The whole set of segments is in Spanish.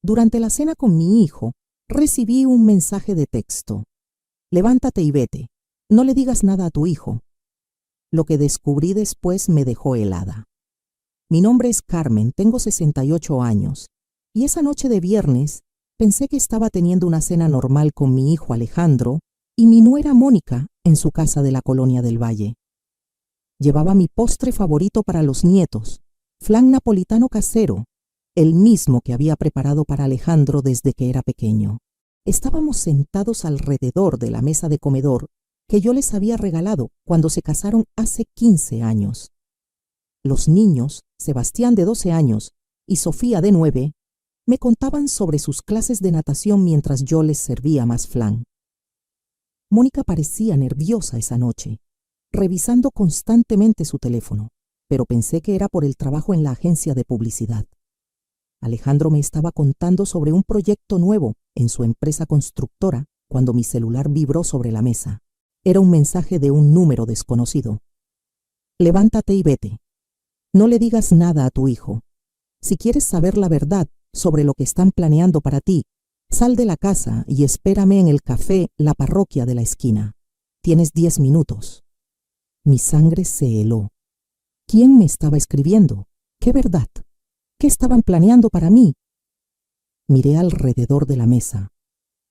Durante la cena con mi hijo, recibí un mensaje de texto. Levántate y vete. No le digas nada a tu hijo. Lo que descubrí después me dejó helada. Mi nombre es Carmen, tengo 68 años, y esa noche de viernes pensé que estaba teniendo una cena normal con mi hijo Alejandro y mi nuera Mónica en su casa de la Colonia del Valle. Llevaba mi postre favorito para los nietos, flan napolitano casero, el mismo que había preparado para Alejandro desde que era pequeño. Estábamos sentados alrededor de la mesa de comedor que yo les había regalado cuando se casaron hace 15 años. Los niños, Sebastián de 12 años y Sofía de 9, me contaban sobre sus clases de natación mientras yo les servía más flan. Mónica parecía nerviosa esa noche, revisando constantemente su teléfono, pero pensé que era por el trabajo en la agencia de publicidad. Alejandro me estaba contando sobre un proyecto nuevo en su empresa constructora cuando mi celular vibró sobre la mesa. Era un mensaje de un número desconocido. Levántate y vete. No le digas nada a tu hijo. Si quieres saber la verdad sobre lo que están planeando para ti, sal de la casa y espérame en el café La Parroquia de la esquina. Tienes 10 minutos. Mi sangre se heló. ¿Quién me estaba escribiendo? ¿Qué verdad? ¿Qué estaban planeando para mí? Miré alrededor de la mesa.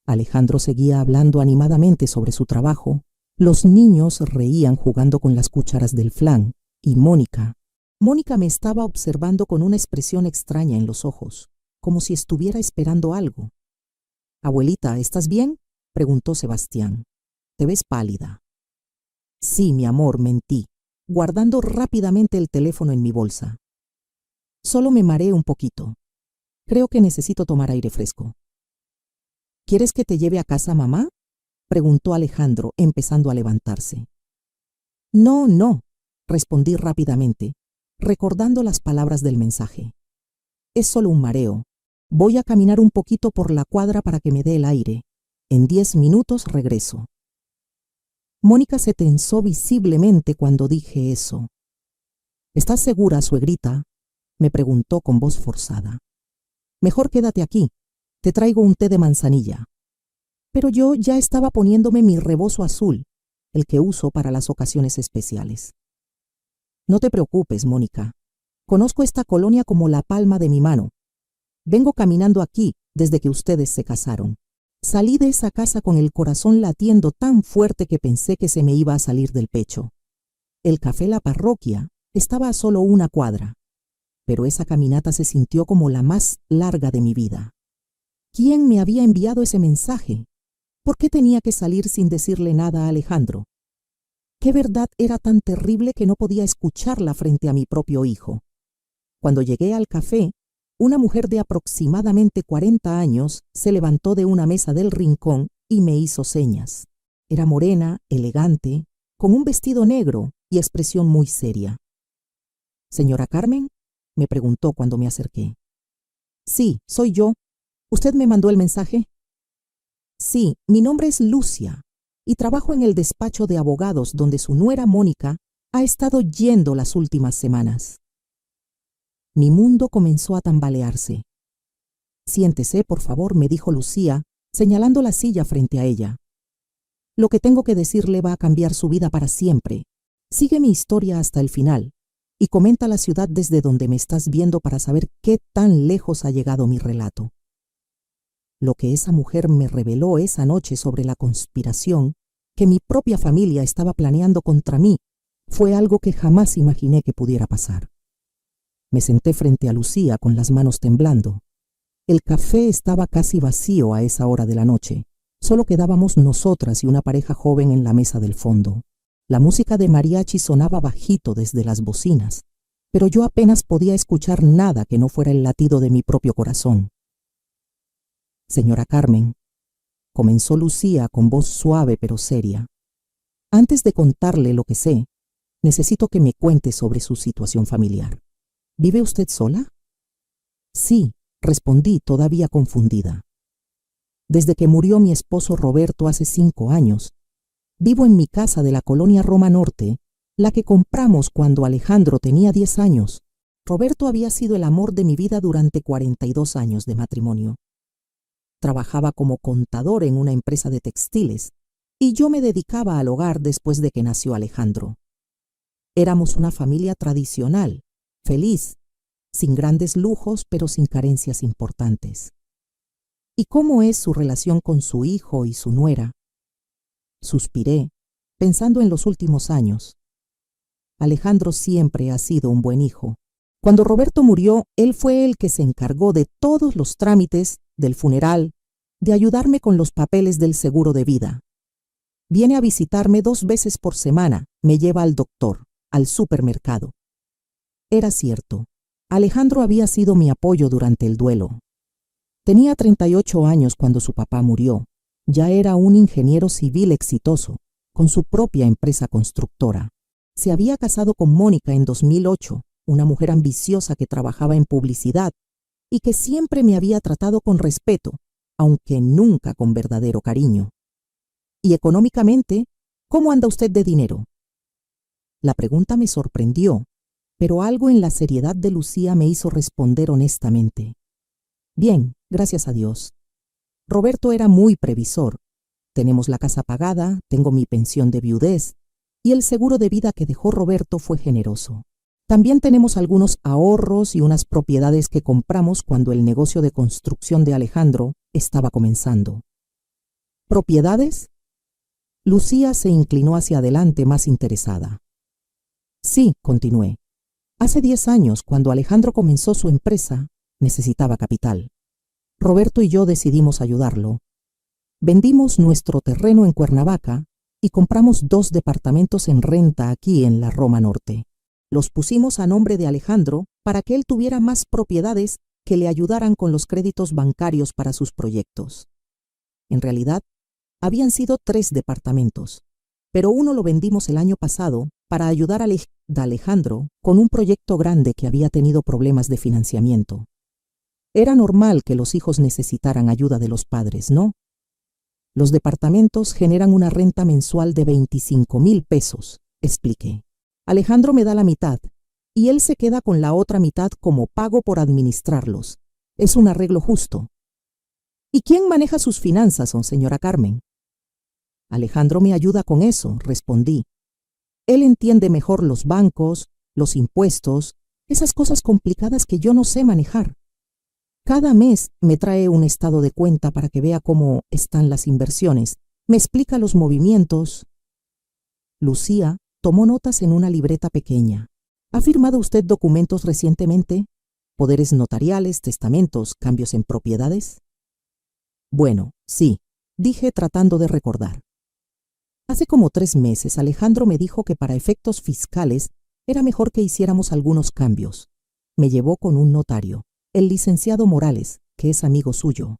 Alejandro seguía hablando animadamente sobre su trabajo. Los niños reían jugando con las cucharas del flan. Y Mónica me estaba observando con una expresión extraña en los ojos, como si estuviera esperando algo. «Abuelita, ¿estás bien?», preguntó Sebastián. «Te ves pálida». «Sí, mi amor», mentí, guardando rápidamente el teléfono en mi bolsa. «Solo me mareé un poquito. Creo que necesito tomar aire fresco». «¿Quieres que te lleve a casa, mamá?», preguntó Alejandro, empezando a levantarse. No, respondí rápidamente, recordando las palabras del mensaje. «Es solo un mareo. Voy a caminar un poquito por la cuadra para que me dé el aire. En 10 minutos regreso». Mónica se tensó visiblemente cuando dije eso. «¿Estás segura, suegrita?», me preguntó con voz forzada. «Mejor quédate aquí. Te traigo un té de manzanilla». Pero yo ya estaba poniéndome mi rebozo azul, el que uso para las ocasiones especiales. «No te preocupes, Mónica. Conozco esta colonia como la palma de mi mano. Vengo caminando aquí desde que ustedes se casaron. Salí de esa casa con el corazón latiendo tan fuerte que pensé que se me iba a salir del pecho. El café La Parroquia estaba a solo una cuadra, pero esa caminata se sintió como la más larga de mi vida. ¿Quién me había enviado ese mensaje? ¿Por qué tenía que salir sin decirle nada a Alejandro? ¿Qué verdad era tan terrible que no podía escucharla frente a mi propio hijo? Cuando llegué al café, una mujer de aproximadamente 40 años se levantó de una mesa del rincón y me hizo señas. Era morena, elegante, con un vestido negro y expresión muy seria. «¿Señora Carmen?», me preguntó cuando me acerqué. «Sí, soy yo. ¿Usted me mandó el mensaje?». «Sí, mi nombre es Lucia y trabajo en el despacho de abogados donde su nuera Mónica ha estado yendo las últimas semanas». Mi mundo comenzó a tambalearse. «Siéntese, por favor», me dijo Lucía, señalando la silla frente a ella. «Lo que tengo que decirle va a cambiar su vida para siempre. Sigue mi historia hasta el final y comenta la ciudad desde donde me estás viendo para saber qué tan lejos ha llegado mi relato». Lo que esa mujer me reveló esa noche sobre la conspiración que mi propia familia estaba planeando contra mí fue algo que jamás imaginé que pudiera pasar. Me senté frente a Lucía con las manos temblando. El café estaba casi vacío a esa hora de la noche. Solo quedábamos nosotras y una pareja joven en la mesa del fondo. La música de mariachi sonaba bajito desde las bocinas, pero yo apenas podía escuchar nada que no fuera el latido de mi propio corazón. «Señora Carmen», comenzó Lucía con voz suave pero seria, «antes de contarle lo que sé, necesito que me cuente sobre su situación familiar. ¿Vive usted sola?». «Sí», respondí todavía confundida. «Desde que murió mi esposo Roberto hace 5 años, vivo en mi casa de la colonia Roma Norte, la que compramos cuando Alejandro tenía 10 años. Roberto había sido el amor de mi vida durante 42 años de matrimonio. trabajaba como contador en una empresa de textiles y yo me dedicaba al hogar después de que nació Alejandro. Éramos una familia tradicional, feliz, sin grandes lujos pero sin carencias importantes. ¿Y cómo es su relación con su hijo y su nuera? Suspiré, pensando en los últimos años. Alejandro siempre ha sido un buen hijo. Cuando Roberto murió, él fue el que se encargó de todos los trámites, del funeral, de ayudarme con los papeles del seguro de vida. Viene a visitarme 2 veces por semana, me lleva al doctor, al supermercado. Era cierto, Alejandro había sido mi apoyo durante el duelo. Tenía 38 años cuando su papá murió. Ya era un ingeniero civil exitoso, con su propia empresa constructora. Se había casado con Mónica en 2008, una mujer ambiciosa que trabajaba en publicidad y que siempre me había tratado con respeto, aunque nunca con verdadero cariño. Y económicamente, ¿cómo anda usted de dinero? La pregunta me sorprendió, pero algo en la seriedad de Lucía me hizo responder honestamente. Bien, gracias a Dios. Roberto era muy previsor. Tenemos la casa pagada, tengo mi pensión de viudez, y el seguro de vida que dejó Roberto fue generoso. También tenemos algunos ahorros y unas propiedades que compramos cuando el negocio de construcción de Alejandro estaba comenzando. ¿Propiedades? Lucía se inclinó hacia adelante más interesada. Sí, continué. Hace 10 años, cuando Alejandro comenzó su empresa, necesitaba capital. Roberto y yo decidimos ayudarlo. Vendimos nuestro terreno en Cuernavaca y compramos 2 departamentos en renta aquí en la Roma Norte. Los pusimos a nombre de Alejandro para que él tuviera más propiedades que le ayudaran con los créditos bancarios para sus proyectos. En realidad, habían sido 3 departamentos, pero uno lo vendimos el año pasado para ayudar a Alejandro con un proyecto grande que había tenido problemas de financiamiento. Era normal que los hijos necesitaran ayuda de los padres, ¿no? Los departamentos generan una renta mensual de 25,000 pesos, expliqué. Alejandro me da la mitad y él se queda con la otra mitad como pago por administrarlos. Es un arreglo justo. ¿Y quién maneja sus finanzas, señora Carmen? Alejandro me ayuda con eso, respondí. Él entiende mejor los bancos, los impuestos, esas cosas complicadas que yo no sé manejar. Cada mes me trae un estado de cuenta para que vea cómo están las inversiones. Me explica los movimientos. Lucía tomó notas en una libreta pequeña. ¿Ha firmado usted documentos recientemente? ¿Poderes notariales, testamentos, cambios en propiedades? Bueno, sí, dije tratando de recordar. Hace como 3 meses Alejandro me dijo que para efectos fiscales era mejor que hiciéramos algunos cambios. Me llevó con un notario, el licenciado Morales, que es amigo suyo.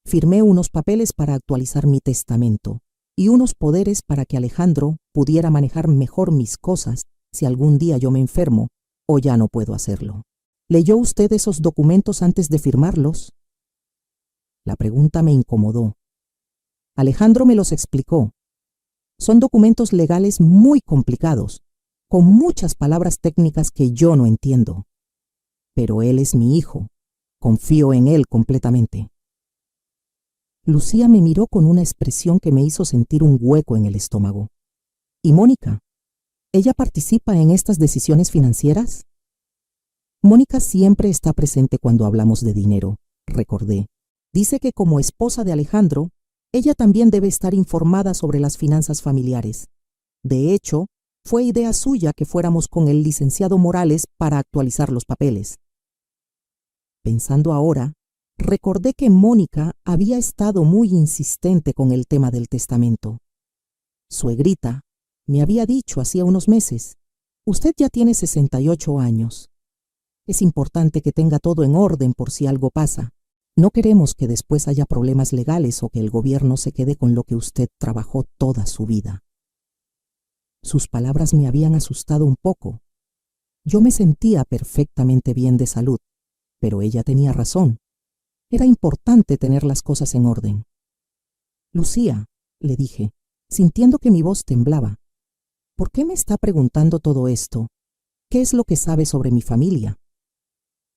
Firmé unos papeles para actualizar mi testamento y unos poderes para que Alejandro pudiera manejar mejor mis cosas si algún día yo me enfermo o ya no puedo hacerlo. ¿Leyó usted esos documentos antes de firmarlos? La pregunta me incomodó. Alejandro me los explicó. Son documentos legales muy complicados, con muchas palabras técnicas que yo no entiendo. Pero él es mi hijo. Confío en él completamente. Lucía me miró con una expresión que me hizo sentir un hueco en el estómago. ¿Y Mónica? ¿Ella participa en estas decisiones financieras? Mónica siempre está presente cuando hablamos de dinero, recordé. Dice que como esposa de Alejandro, ella también debe estar informada sobre las finanzas familiares. De hecho, fue idea suya que fuéramos con el licenciado Morales para actualizar los papeles. Pensando ahora, recordé que Mónica había estado muy insistente con el tema del testamento. Suegrita me había dicho hacía unos meses, usted ya tiene 68 años. Es importante que tenga todo en orden por si algo pasa. No queremos que después haya problemas legales o que el gobierno se quede con lo que usted trabajó toda su vida. Sus palabras me habían asustado un poco. Yo me sentía perfectamente bien de salud, pero ella tenía razón. Era importante tener las cosas en orden. Lucía, le dije, sintiendo que mi voz temblaba, ¿por qué me está preguntando todo esto? ¿Qué es lo que sabe sobre mi familia?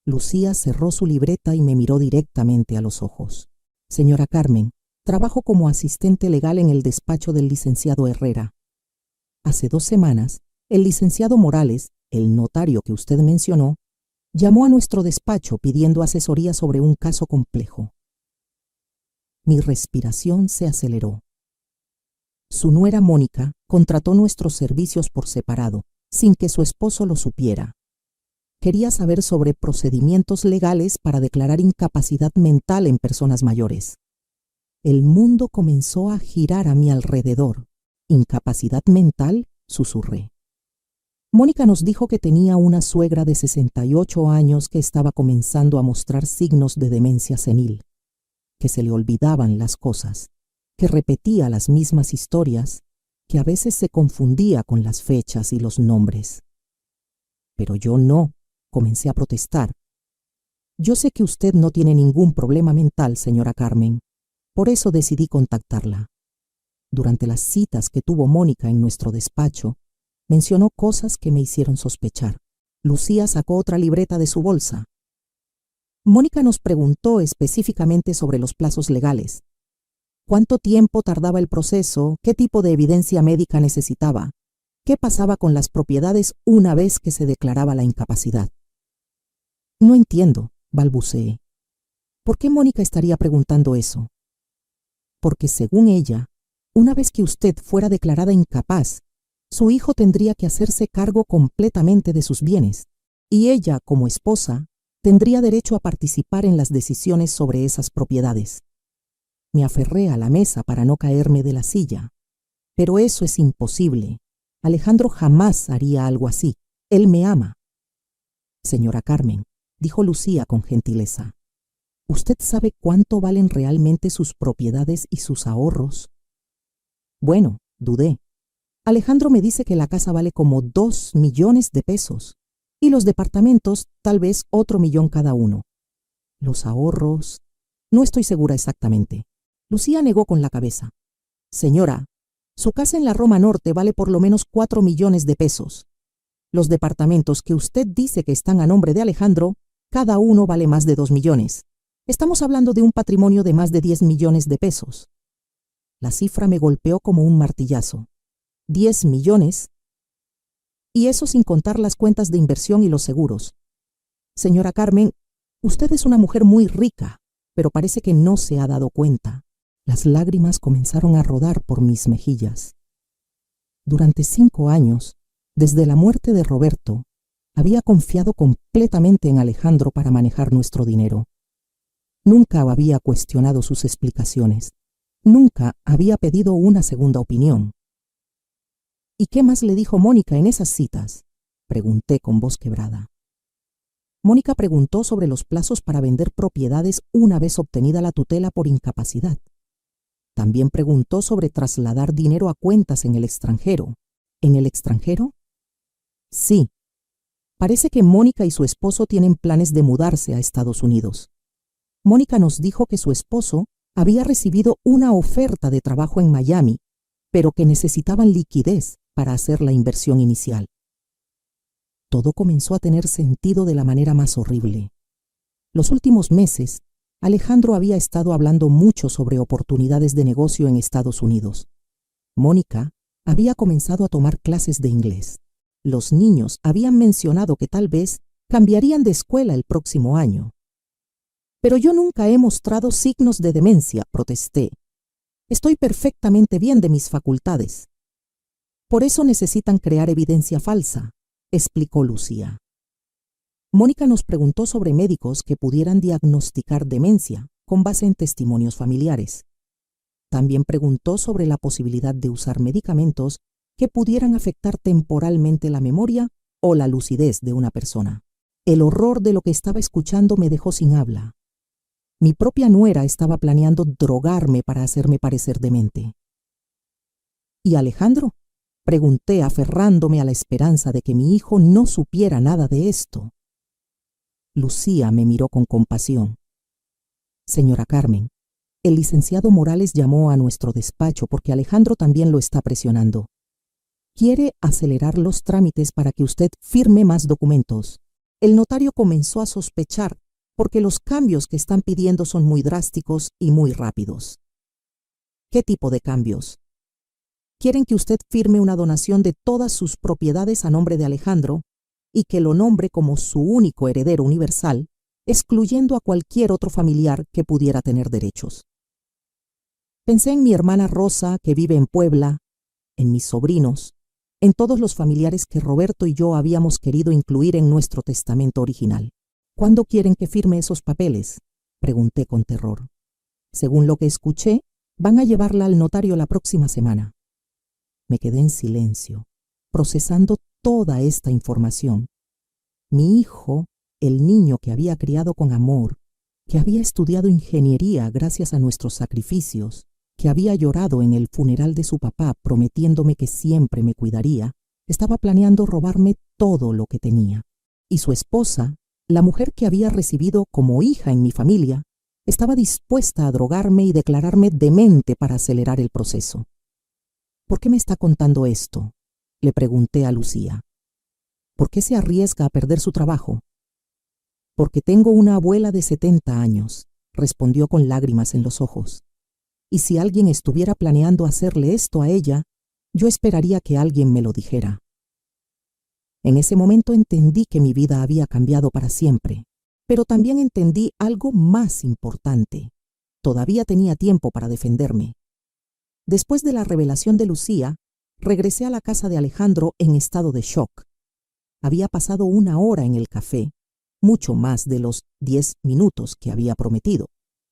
Lucía cerró su libreta y me miró directamente a los ojos. Señora Carmen, trabajo como asistente legal en el despacho del licenciado Herrera. Hace 2 semanas, el licenciado Morales, el notario que usted mencionó, llamó a nuestro despacho pidiendo asesoría sobre un caso complejo. Mi respiración se aceleró. Su nuera Mónica contrató nuestros servicios por separado, sin que su esposo lo supiera. Quería saber sobre procedimientos legales para declarar incapacidad mental en personas mayores. El mundo comenzó a girar a mi alrededor. ¿Incapacidad mental?, susurré. Mónica nos dijo que tenía una suegra de 68 años que estaba comenzando a mostrar signos de demencia senil, que se le olvidaban las cosas, que repetía las mismas historias, que a veces se confundía con las fechas y los nombres. Pero yo no, comencé a protestar. Yo sé que usted no tiene ningún problema mental, señora Carmen. Por eso decidí contactarla. Durante las citas que tuvo Mónica en nuestro despacho, mencionó cosas que me hicieron sospechar. Lucía sacó otra libreta de su bolsa. Mónica nos preguntó específicamente sobre los plazos legales. ¿Cuánto tiempo tardaba el proceso? ¿Qué tipo de evidencia médica necesitaba? ¿Qué pasaba con las propiedades una vez que se declaraba la incapacidad? No entiendo, balbuceé. ¿Por qué Mónica estaría preguntando eso? Porque según ella, una vez que usted fuera declarada incapaz, su hijo tendría que hacerse cargo completamente de sus bienes, y ella, como esposa, tendría derecho a participar en las decisiones sobre esas propiedades. Me aferré a la mesa para no caerme de la silla. Pero eso es imposible. Alejandro jamás haría algo así. Él me ama. Señora Carmen, dijo Lucía con gentileza, ¿usted sabe cuánto valen realmente sus propiedades y sus ahorros? Bueno, dudé. Alejandro me dice que la casa vale como 2 millones de pesos y los departamentos tal vez otro millón cada uno. Los ahorros, no estoy segura exactamente. Lucía negó con la cabeza. Señora, su casa en la Roma Norte vale por lo menos 4 millones de pesos. Los departamentos que usted dice que están a nombre de Alejandro, cada uno vale más de 2 millones. Estamos hablando de un patrimonio de más de 10 millones de pesos. La cifra me golpeó como un martillazo. 10 millones. Y eso sin contar las cuentas de inversión y los seguros. Señora Carmen, usted es una mujer muy rica, pero parece que no se ha dado cuenta. Las lágrimas comenzaron a rodar por mis mejillas. Durante 5 años, desde la muerte de Roberto, había confiado completamente en Alejandro para manejar nuestro dinero. Nunca había cuestionado sus explicaciones. Nunca había pedido una segunda opinión. ¿Y qué más le dijo Mónica en esas citas?, pregunté con voz quebrada. Mónica preguntó sobre los plazos para vender propiedades una vez obtenida la tutela por incapacidad. También preguntó sobre trasladar dinero a cuentas en el extranjero. ¿En el extranjero? Sí. Parece que Mónica y su esposo tienen planes de mudarse a Estados Unidos. Mónica nos dijo que su esposo había recibido una oferta de trabajo en Miami, pero que necesitaban liquidez para hacer la inversión inicial. Todo comenzó a tener sentido de la manera más horrible. Los últimos meses, Alejandro había estado hablando mucho sobre oportunidades de negocio en Estados Unidos. Mónica había comenzado a tomar clases de inglés. Los niños habían mencionado que tal vez cambiarían de escuela el próximo año. Pero yo nunca he mostrado signos de demencia, protesté. Estoy perfectamente bien de mis facultades. Por eso necesitan crear evidencia falsa, explicó Lucía. Mónica nos preguntó sobre médicos que pudieran diagnosticar demencia con base en testimonios familiares. También preguntó sobre la posibilidad de usar medicamentos que pudieran afectar temporalmente la memoria o la lucidez de una persona. El horror de lo que estaba escuchando me dejó sin habla. Mi propia nuera estaba planeando drogarme para hacerme parecer demente. ¿Y Alejandro?, pregunté aferrándome a la esperanza de que mi hijo no supiera nada de esto. Lucía me miró con compasión. Señora Carmen, el licenciado Morales llamó a nuestro despacho porque Alejandro también lo está presionando. Quiere acelerar los trámites para que usted firme más documentos. El notario comenzó a sospechar porque los cambios que están pidiendo son muy drásticos y muy rápidos. ¿Qué tipo de cambios? Quieren que usted firme una donación de todas sus propiedades a nombre de Alejandro y que lo nombre como su único heredero universal, excluyendo a cualquier otro familiar que pudiera tener derechos. Pensé en mi hermana Rosa, que vive en Puebla, en mis sobrinos, en todos los familiares que Roberto y yo habíamos querido incluir en nuestro testamento original. ¿Cuándo quieren que firme esos papeles?, pregunté con terror. Según lo que escuché, van a llevarla al notario la próxima semana. Me quedé en silencio, procesando toda esta información. Mi hijo, el niño que había criado con amor, que había estudiado ingeniería gracias a nuestros sacrificios, que había llorado en el funeral de su papá prometiéndome que siempre me cuidaría, estaba planeando robarme todo lo que tenía. Y su esposa, la mujer que había recibido como hija en mi familia, estaba dispuesta a drogarme y declararme demente para acelerar el proceso. ¿Por qué me está contando esto?, le pregunté a Lucía. ¿Por qué se arriesga a perder su trabajo? Porque tengo una abuela de 70 años, respondió con lágrimas en los ojos. Y si alguien estuviera planeando hacerle esto a ella, yo esperaría que alguien me lo dijera. En ese momento entendí que mi vida había cambiado para siempre, pero también entendí algo más importante. Todavía tenía tiempo para defenderme. Después de la revelación de Lucía, regresé a la casa de Alejandro en estado de shock. Había pasado 1 hora en el café, mucho más de los 10 minutos que había prometido.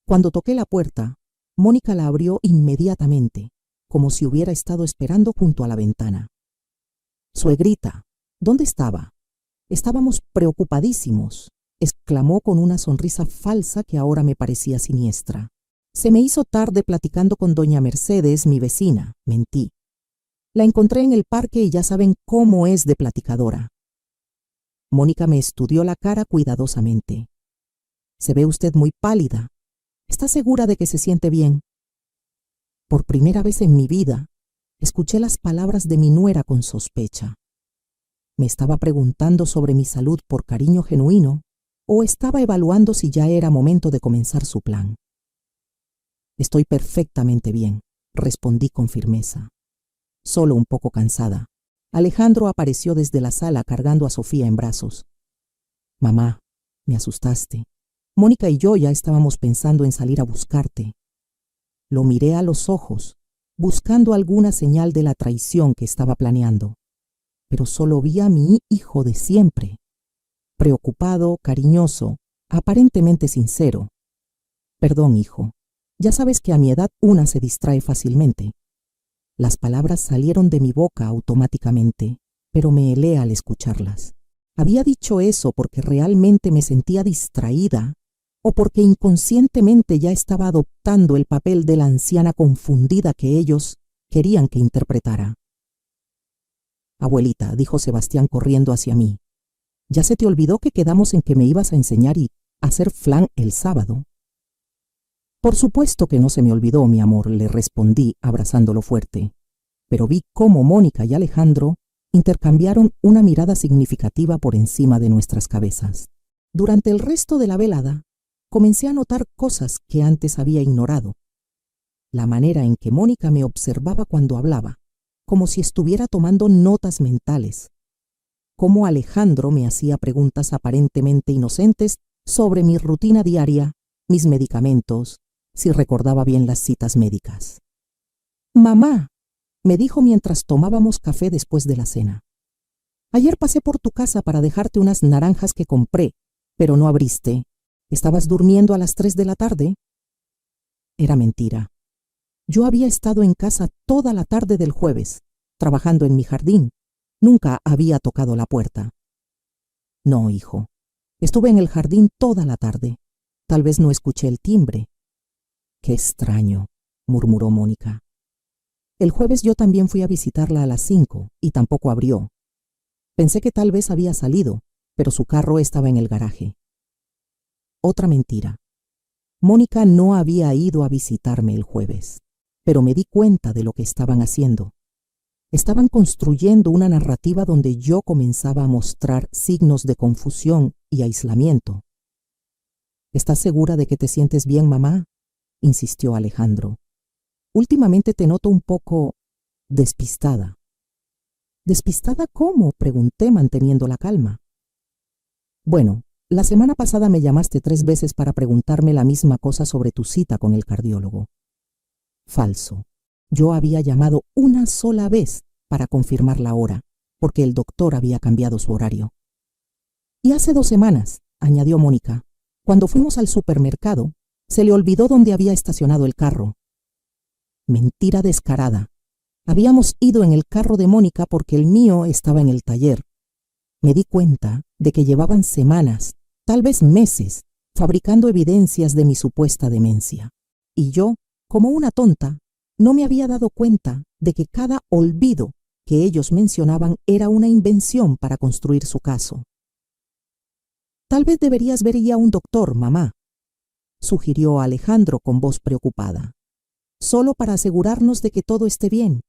Cuando toqué la puerta, Mónica la abrió inmediatamente, como si hubiera estado esperando junto a la ventana. «Suegrita, ¿dónde estaba? Estábamos preocupadísimos», exclamó con una sonrisa falsa que ahora me parecía siniestra. «Se me hizo tarde platicando con doña Mercedes, mi vecina», mentí. «La encontré en el parque y ya saben cómo es de platicadora». Mónica me estudió la cara cuidadosamente. «Se ve usted muy pálida. ¿Está segura de que se siente bien?». Por primera vez en mi vida, escuché las palabras de mi nuera con sospecha. ¿Me estaba preguntando sobre mi salud por cariño genuino o estaba evaluando si ya era momento de comenzar su plan? «Estoy perfectamente bien», respondí con firmeza. «Solo un poco cansada». Alejandro apareció desde la sala cargando a Sofía en brazos. «Mamá, me asustaste. Mónica y yo ya estábamos pensando en salir a buscarte». Lo miré a los ojos, buscando alguna señal de la traición que estaba planeando, pero solo vi a mi hijo de siempre, preocupado, cariñoso, aparentemente sincero. «Perdón, hijo. Ya sabes que a mi edad una se distrae fácilmente». Las palabras salieron de mi boca automáticamente, pero me helé al escucharlas. ¿Había dicho eso porque realmente me sentía distraída o porque inconscientemente ya estaba adoptando el papel de la anciana confundida que ellos querían que interpretara? «Abuelita», dijo Sebastián corriendo hacia mí, «¿ya se te olvidó que quedamos en que me ibas a enseñar y hacer flan el sábado?» «Por supuesto que no se me olvidó, mi amor», le respondí abrazándolo fuerte, pero vi cómo Mónica y Alejandro intercambiaron una mirada significativa por encima de nuestras cabezas. Durante el resto de la velada, comencé a notar cosas que antes había ignorado. La manera en que Mónica me observaba cuando hablaba, como si estuviera tomando notas mentales. Cómo Alejandro me hacía preguntas aparentemente inocentes sobre mi rutina diaria, mis medicamentos, si recordaba bien las citas médicas. «Mamá», me dijo mientras tomábamos café después de la cena, «ayer pasé por tu casa para dejarte unas naranjas que compré, pero no abriste. ¿Estabas durmiendo a las 3 de la tarde?» Era mentira. Yo había estado en casa toda la tarde del jueves, trabajando en mi jardín. Nunca había tocado la puerta. «No, hijo. Estuve en el jardín toda la tarde. Tal vez no escuché el timbre». «Qué extraño», murmuró Mónica. «El jueves yo también fui a visitarla a las 5 y tampoco abrió. Pensé que tal vez había salido, pero su carro estaba en el garaje». Otra mentira. Mónica no había ido a visitarme el jueves, pero me di cuenta de lo que estaban haciendo. Estaban construyendo una narrativa donde yo comenzaba a mostrar signos de confusión y aislamiento. ¿Estás segura de que te sientes bien, mamá?, insistió Alejandro. Últimamente te noto un poco despistada. ¿Despistada cómo?, pregunté manteniendo la calma. Bueno, la semana pasada me llamaste 3 veces para preguntarme la misma cosa sobre tu cita con el cardiólogo. Falso. Yo había llamado una sola vez para confirmar la hora, porque el doctor había cambiado su horario. Y hace 2 semanas, añadió Mónica, cuando fuimos al supermercado, se le olvidó dónde había estacionado el carro. Mentira descarada. Habíamos ido en el carro de Mónica porque el mío estaba en el taller. Me di cuenta de que llevaban semanas, tal vez meses, fabricando evidencias de mi supuesta demencia. Y yo, como una tonta, no me había dado cuenta de que cada olvido que ellos mencionaban era una invención para construir su caso. Tal vez deberías ver ya a un doctor, mamá, sugirió Alejandro con voz preocupada, solo para asegurarnos de que todo esté bien.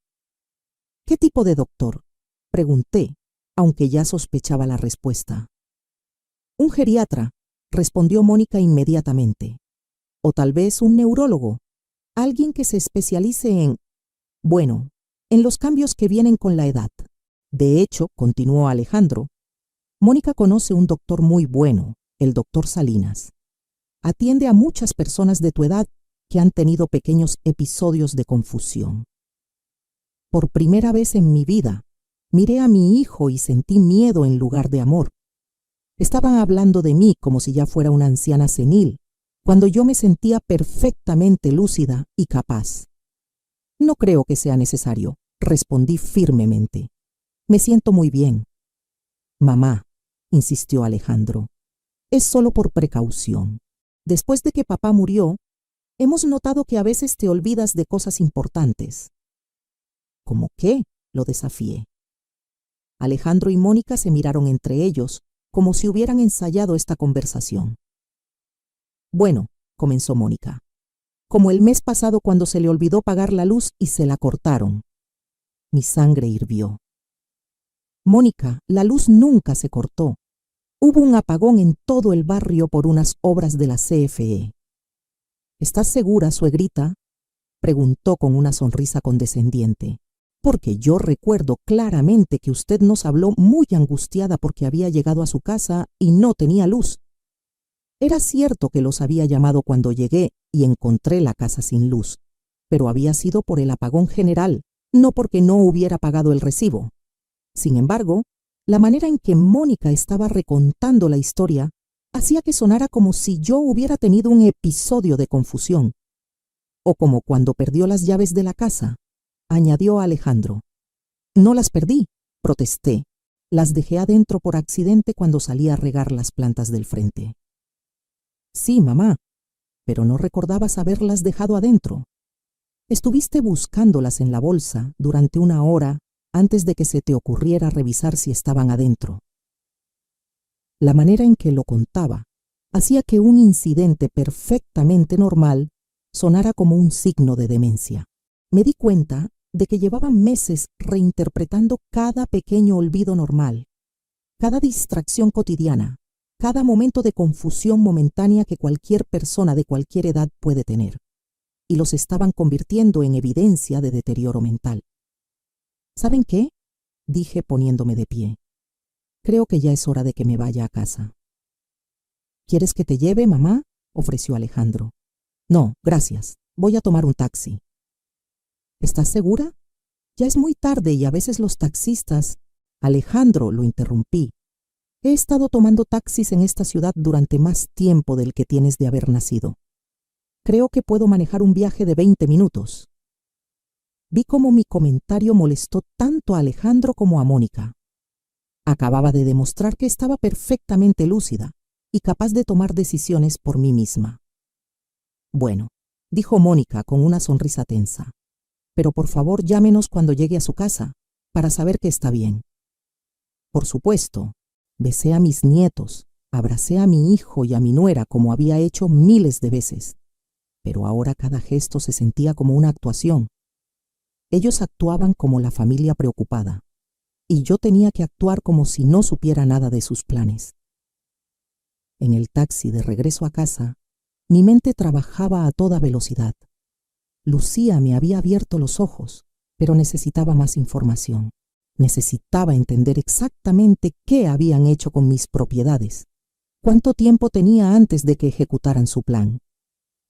¿Qué tipo de doctor?, pregunté, aunque ya sospechaba la respuesta. Un geriatra, respondió Mónica inmediatamente. O tal vez un neurólogo, alguien que se especialice en los cambios que vienen con la edad. De hecho, continuó Alejandro, Mónica conoce un doctor muy bueno, el doctor Salinas. Atiende a muchas personas de tu edad que han tenido pequeños episodios de confusión. Por primera vez en mi vida, miré a mi hijo y sentí miedo en lugar de amor. Estaban hablando de mí como si ya fuera una anciana senil, cuando yo me sentía perfectamente lúcida y capaz. No creo que sea necesario, respondí firmemente. Me siento muy bien. Mamá, insistió Alejandro, es solo por precaución. Después de que papá murió, hemos notado que a veces te olvidas de cosas importantes. ¿Cómo qué?, lo desafié. Alejandro y Mónica se miraron entre ellos, como si hubieran ensayado esta conversación. Bueno, comenzó Mónica, como el mes pasado cuando se le olvidó pagar la luz y se la cortaron. Mi sangre hirvió. Mónica, la luz nunca se cortó. Hubo un apagón en todo el barrio por unas obras de la CFE. ¿Estás segura, suegrita?, preguntó con una sonrisa condescendiente. Porque yo recuerdo claramente que usted nos habló muy angustiada porque había llegado a su casa y no tenía luz. Era cierto que los había llamado cuando llegué y encontré la casa sin luz, pero había sido por el apagón general, no porque no hubiera pagado el recibo. Sin embargo, la manera en que Mónica estaba recontando la historia hacía que sonara como si yo hubiera tenido un episodio de confusión, o como cuando perdió las llaves de la casa, añadió Alejandro. No las perdí, protesté. Las dejé adentro por accidente cuando salí a regar las plantas del frente. Sí, mamá, pero no recordabas haberlas dejado adentro. Estuviste buscándolas en la bolsa durante 1 hora antes de que se te ocurriera revisar si estaban adentro. La manera en que lo contaba hacía que un incidente perfectamente normal sonara como un signo de demencia. Me di cuenta de que llevaban meses reinterpretando cada pequeño olvido normal, cada distracción cotidiana, cada momento de confusión momentánea que cualquier persona de cualquier edad puede tener, y los estaban convirtiendo en evidencia de deterioro mental. ¿Saben qué?, dije poniéndome de pie. Creo que ya es hora de que me vaya a casa. ¿Quieres que te lleve, mamá?, ofreció Alejandro. No, gracias. Voy a tomar un taxi. ¿Estás segura? Ya es muy tarde y a veces los taxistas... Alejandro, lo interrumpí. He estado tomando taxis en esta ciudad durante más tiempo del que tienes de haber nacido. Creo que puedo manejar un viaje de 20 minutos. Vi cómo mi comentario molestó tanto a Alejandro como a Mónica. Acababa de demostrar que estaba perfectamente lúcida y capaz de tomar decisiones por mí misma. Bueno, dijo Mónica con una sonrisa tensa. Pero por favor llámenos cuando llegue a su casa, para saber que está bien. Por supuesto, besé a mis nietos, abracé a mi hijo y a mi nuera como había hecho miles de veces, pero ahora cada gesto se sentía como una actuación. Ellos actuaban como la familia preocupada, y yo tenía que actuar como si no supiera nada de sus planes. En el taxi de regreso a casa, mi mente trabajaba a toda velocidad. Lucía me había abierto los ojos, pero necesitaba más información. Necesitaba entender exactamente qué habían hecho con mis propiedades, cuánto tiempo tenía antes de que ejecutaran su plan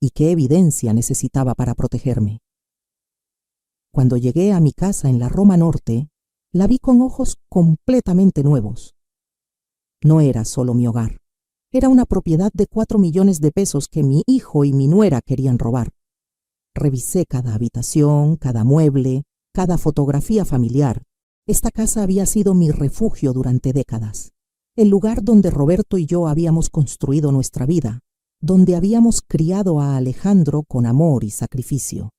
y qué evidencia necesitaba para protegerme. Cuando llegué a mi casa en la Roma Norte, la vi con ojos completamente nuevos. No era solo mi hogar, era una propiedad de 4 millones de pesos que mi hijo y mi nuera querían robar. Revisé cada habitación, cada mueble, cada fotografía familiar. Esta casa había sido mi refugio durante décadas, el lugar donde Roberto y yo habíamos construido nuestra vida, donde habíamos criado a Alejandro con amor y sacrificio.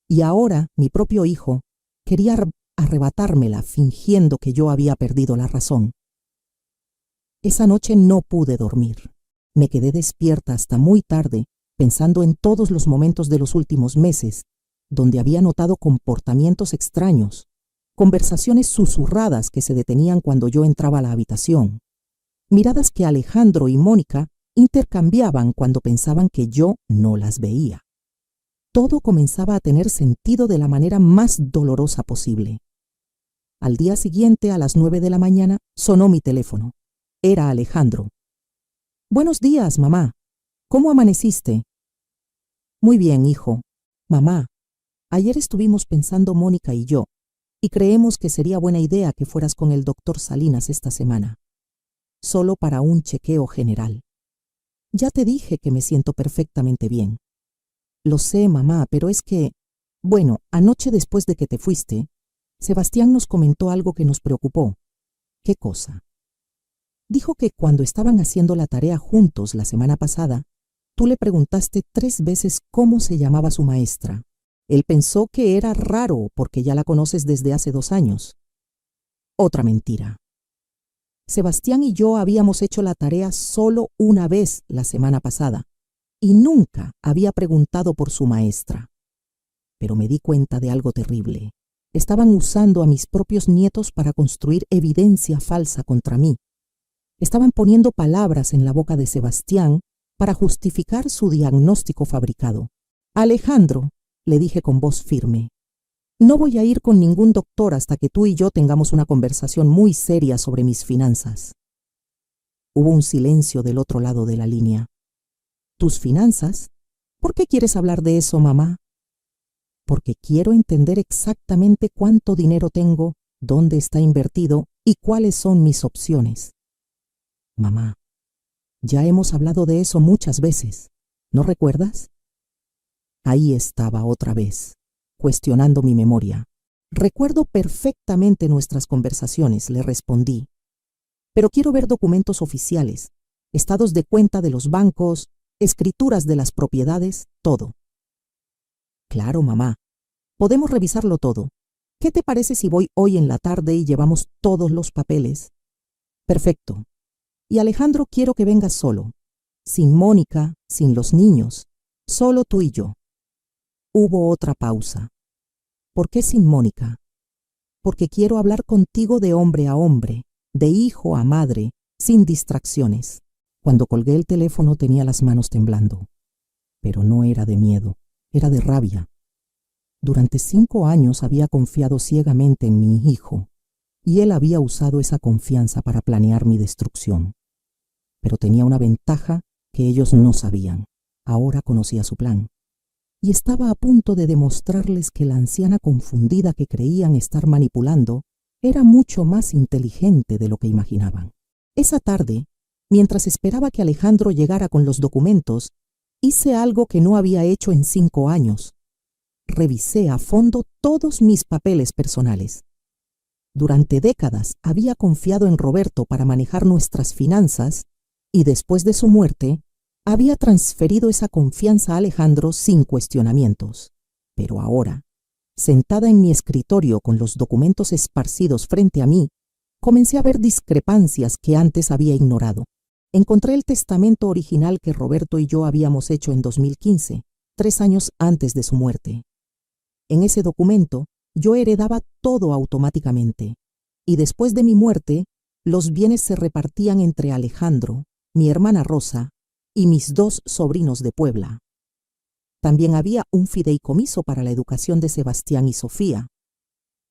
Y ahora mi propio hijo quería arrebatármela fingiendo que yo había perdido la razón. Esa noche no pude dormir. Me quedé despierta hasta muy tarde, pensando en todos los momentos de los últimos meses, donde había notado comportamientos extraños, conversaciones susurradas que se detenían cuando yo entraba a la habitación, miradas que Alejandro y Mónica intercambiaban cuando pensaban que yo no las veía. Todo comenzaba a tener sentido de la manera más dolorosa posible. Al día siguiente, a las 9 de la mañana, sonó mi teléfono. Era Alejandro. «Buenos días, mamá. ¿Cómo amaneciste?» «Muy bien, hijo. Mamá, ayer estuvimos pensando Mónica y yo, y creemos que sería buena idea que fueras con el doctor Salinas esta semana, solo para un chequeo general. Ya te dije que me siento perfectamente bien». «Lo sé, mamá, pero es que, bueno, anoche después de que te fuiste, Sebastián nos comentó algo que nos preocupó». «¿Qué cosa?» «Dijo que cuando estaban haciendo la tarea juntos la semana pasada, tú le preguntaste 3 veces cómo se llamaba su maestra. Él pensó que era raro porque ya la conoces desde hace 2 años. Otra mentira. Sebastián y yo habíamos hecho la tarea solo una vez la semana pasada y nunca había preguntado por su maestra. Pero me di cuenta de algo terrible. Estaban usando a mis propios nietos para construir evidencia falsa contra mí. Estaban poniendo palabras en la boca de Sebastián para justificar su diagnóstico fabricado. «Alejandro», le dije con voz firme, «no voy a ir con ningún doctor hasta que tú y yo tengamos una conversación muy seria sobre mis finanzas». Hubo un silencio del otro lado de la línea. «¿Tus finanzas? ¿Por qué quieres hablar de eso, mamá?» «Porque quiero entender exactamente cuánto dinero tengo, dónde está invertido y cuáles son mis opciones». «Mamá, ya hemos hablado de eso muchas veces, ¿no recuerdas?» Ahí estaba otra vez, cuestionando mi memoria. «Recuerdo perfectamente nuestras conversaciones», le respondí. «Pero quiero ver documentos oficiales, estados de cuenta de los bancos, escrituras de las propiedades, todo». «Claro, mamá. Podemos revisarlo todo. ¿Qué te parece si voy hoy en la tarde y llevamos todos los papeles?» «Perfecto. Y Alejandro, quiero que vengas solo, sin Mónica, sin los niños, solo tú y yo». Hubo otra pausa. «¿Por qué sin Mónica?» «Porque quiero hablar contigo de hombre a hombre, de hijo a madre, sin distracciones». Cuando colgué el teléfono tenía las manos temblando. Pero no era de miedo, era de rabia. Durante 5 años había confiado ciegamente en mi hijo, y él había usado esa confianza para planear mi destrucción. Pero tenía una ventaja que ellos no sabían. Ahora conocía su plan. Y estaba a punto de demostrarles que la anciana confundida que creían estar manipulando era mucho más inteligente de lo que imaginaban. Esa tarde, mientras esperaba que Alejandro llegara con los documentos, hice algo que no había hecho en 5 años. Revisé a fondo todos mis papeles personales. Durante décadas había confiado en Roberto para manejar nuestras finanzas y después de su muerte, había transferido esa confianza a Alejandro sin cuestionamientos. Pero ahora, sentada en mi escritorio con los documentos esparcidos frente a mí, comencé a ver discrepancias que antes había ignorado. Encontré el testamento original que Roberto y yo habíamos hecho en 2015, 3 años antes de su muerte. En ese documento, yo heredaba todo automáticamente, y después de mi muerte, los bienes se repartían entre Alejandro, mi hermana Rosa y mis 2 sobrinos de Puebla. También había un fideicomiso para la educación de Sebastián y Sofía.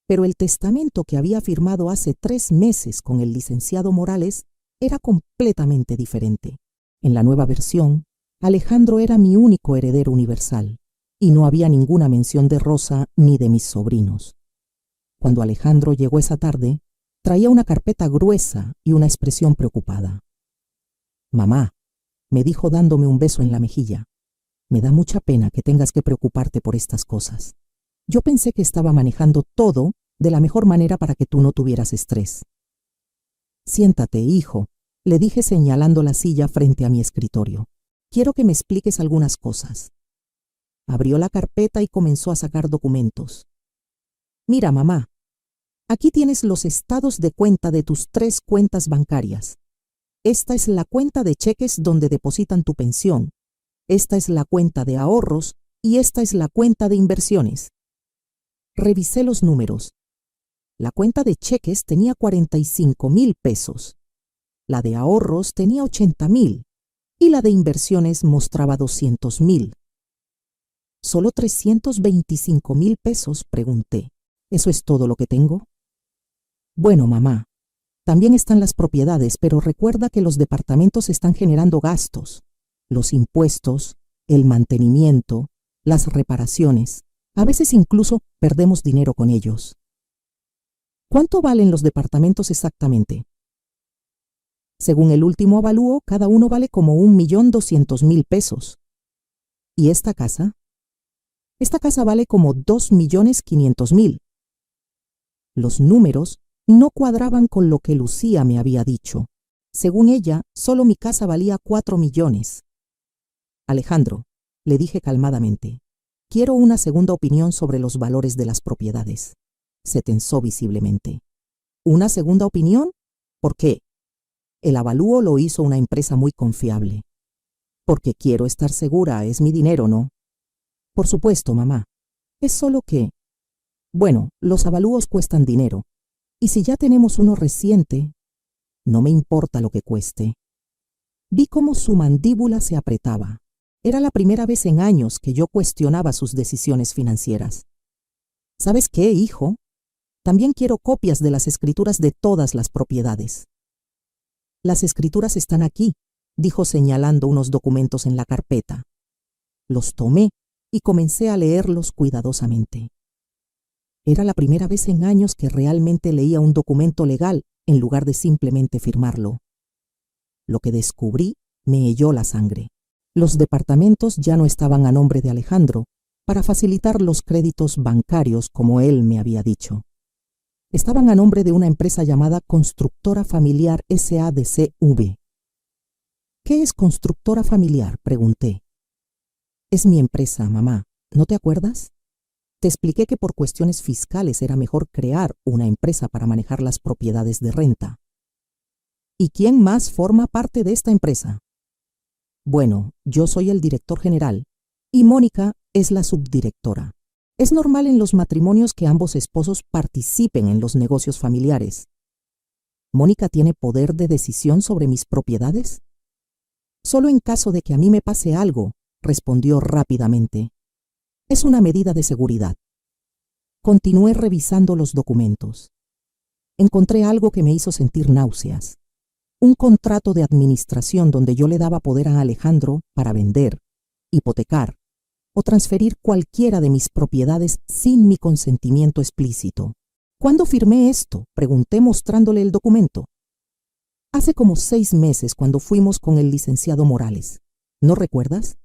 Pero el testamento que había firmado hace 3 meses con el licenciado Morales era completamente diferente. En la nueva versión, Alejandro era mi único heredero universal, y no había ninguna mención de Rosa ni de mis sobrinos. Cuando Alejandro llegó esa tarde, traía una carpeta gruesa y una expresión preocupada. «Mamá», me dijo dándome un beso en la mejilla, «me da mucha pena que tengas que preocuparte por estas cosas. Yo pensé que estaba manejando todo de la mejor manera para que tú no tuvieras estrés». «Siéntate, hijo», le dije señalando la silla frente a mi escritorio. «Quiero que me expliques algunas cosas». Abrió la carpeta y comenzó a sacar documentos. «Mira, mamá, aquí tienes los estados de cuenta de tus 3 cuentas bancarias. Esta es la cuenta de cheques donde depositan tu pensión. Esta es la cuenta de ahorros y esta es la cuenta de inversiones». Revisé los números. La cuenta de cheques tenía 45,000 pesos. La de ahorros tenía 80,000 y la de inversiones mostraba 200,000. ¿Solo 325,000 pesos?, pregunté. ¿Eso es todo lo que tengo? Bueno, mamá, también están las propiedades, pero recuerda que los departamentos están generando gastos. Los impuestos, el mantenimiento, las reparaciones. A veces incluso perdemos dinero con ellos. ¿Cuánto valen los departamentos exactamente? Según el último avalúo, cada uno vale como 1,200,000 pesos. ¿Y esta casa? Esta casa vale como 2,500,000. Los números no cuadraban con lo que Lucía me había dicho. Según ella, solo mi casa valía 4 millones. Alejandro, le dije calmadamente, quiero una segunda opinión sobre los valores de las propiedades. Se tensó visiblemente. ¿Una segunda opinión? ¿Por qué? El avalúo lo hizo una empresa muy confiable. Porque quiero estar segura, es mi dinero, ¿no? Por supuesto, mamá. Es solo que... Bueno, los avalúos cuestan dinero. Y si ya tenemos uno reciente, no me importa lo que cueste. Vi cómo su mandíbula se apretaba. Era la primera vez en años que yo cuestionaba sus decisiones financieras. ¿Sabes qué, hijo? También quiero copias de las escrituras de todas las propiedades. Las escrituras están aquí, dijo señalando unos documentos en la carpeta. Los tomé y comencé a leerlos cuidadosamente. Era la primera vez en años que realmente leía un documento legal en lugar de simplemente firmarlo. Lo que descubrí me heló la sangre. Los departamentos ya no estaban a nombre de Alejandro para facilitar los créditos bancarios como él me había dicho. Estaban a nombre de una empresa llamada Constructora Familiar S.A.D.C.V. ¿Qué es Constructora Familiar?, pregunté. Es mi empresa, mamá. ¿No te acuerdas? Te expliqué que por cuestiones fiscales era mejor crear una empresa para manejar las propiedades de renta. ¿Y quién más forma parte de esta empresa? Bueno, yo soy el director general y Mónica es la subdirectora. Es normal en los matrimonios que ambos esposos participen en los negocios familiares. ¿Mónica tiene poder de decisión sobre mis propiedades? Solo en caso de que a mí me pase algo, respondió rápidamente. Es una medida de seguridad. Continué revisando los documentos. Encontré algo que me hizo sentir náuseas. Un contrato de administración donde yo le daba poder a Alejandro para vender, hipotecar o transferir cualquiera de mis propiedades sin mi consentimiento explícito. ¿Cuándo firmé esto?, pregunté mostrándole el documento. Hace como 6 meses cuando fuimos con el licenciado Morales. ¿No recuerdas?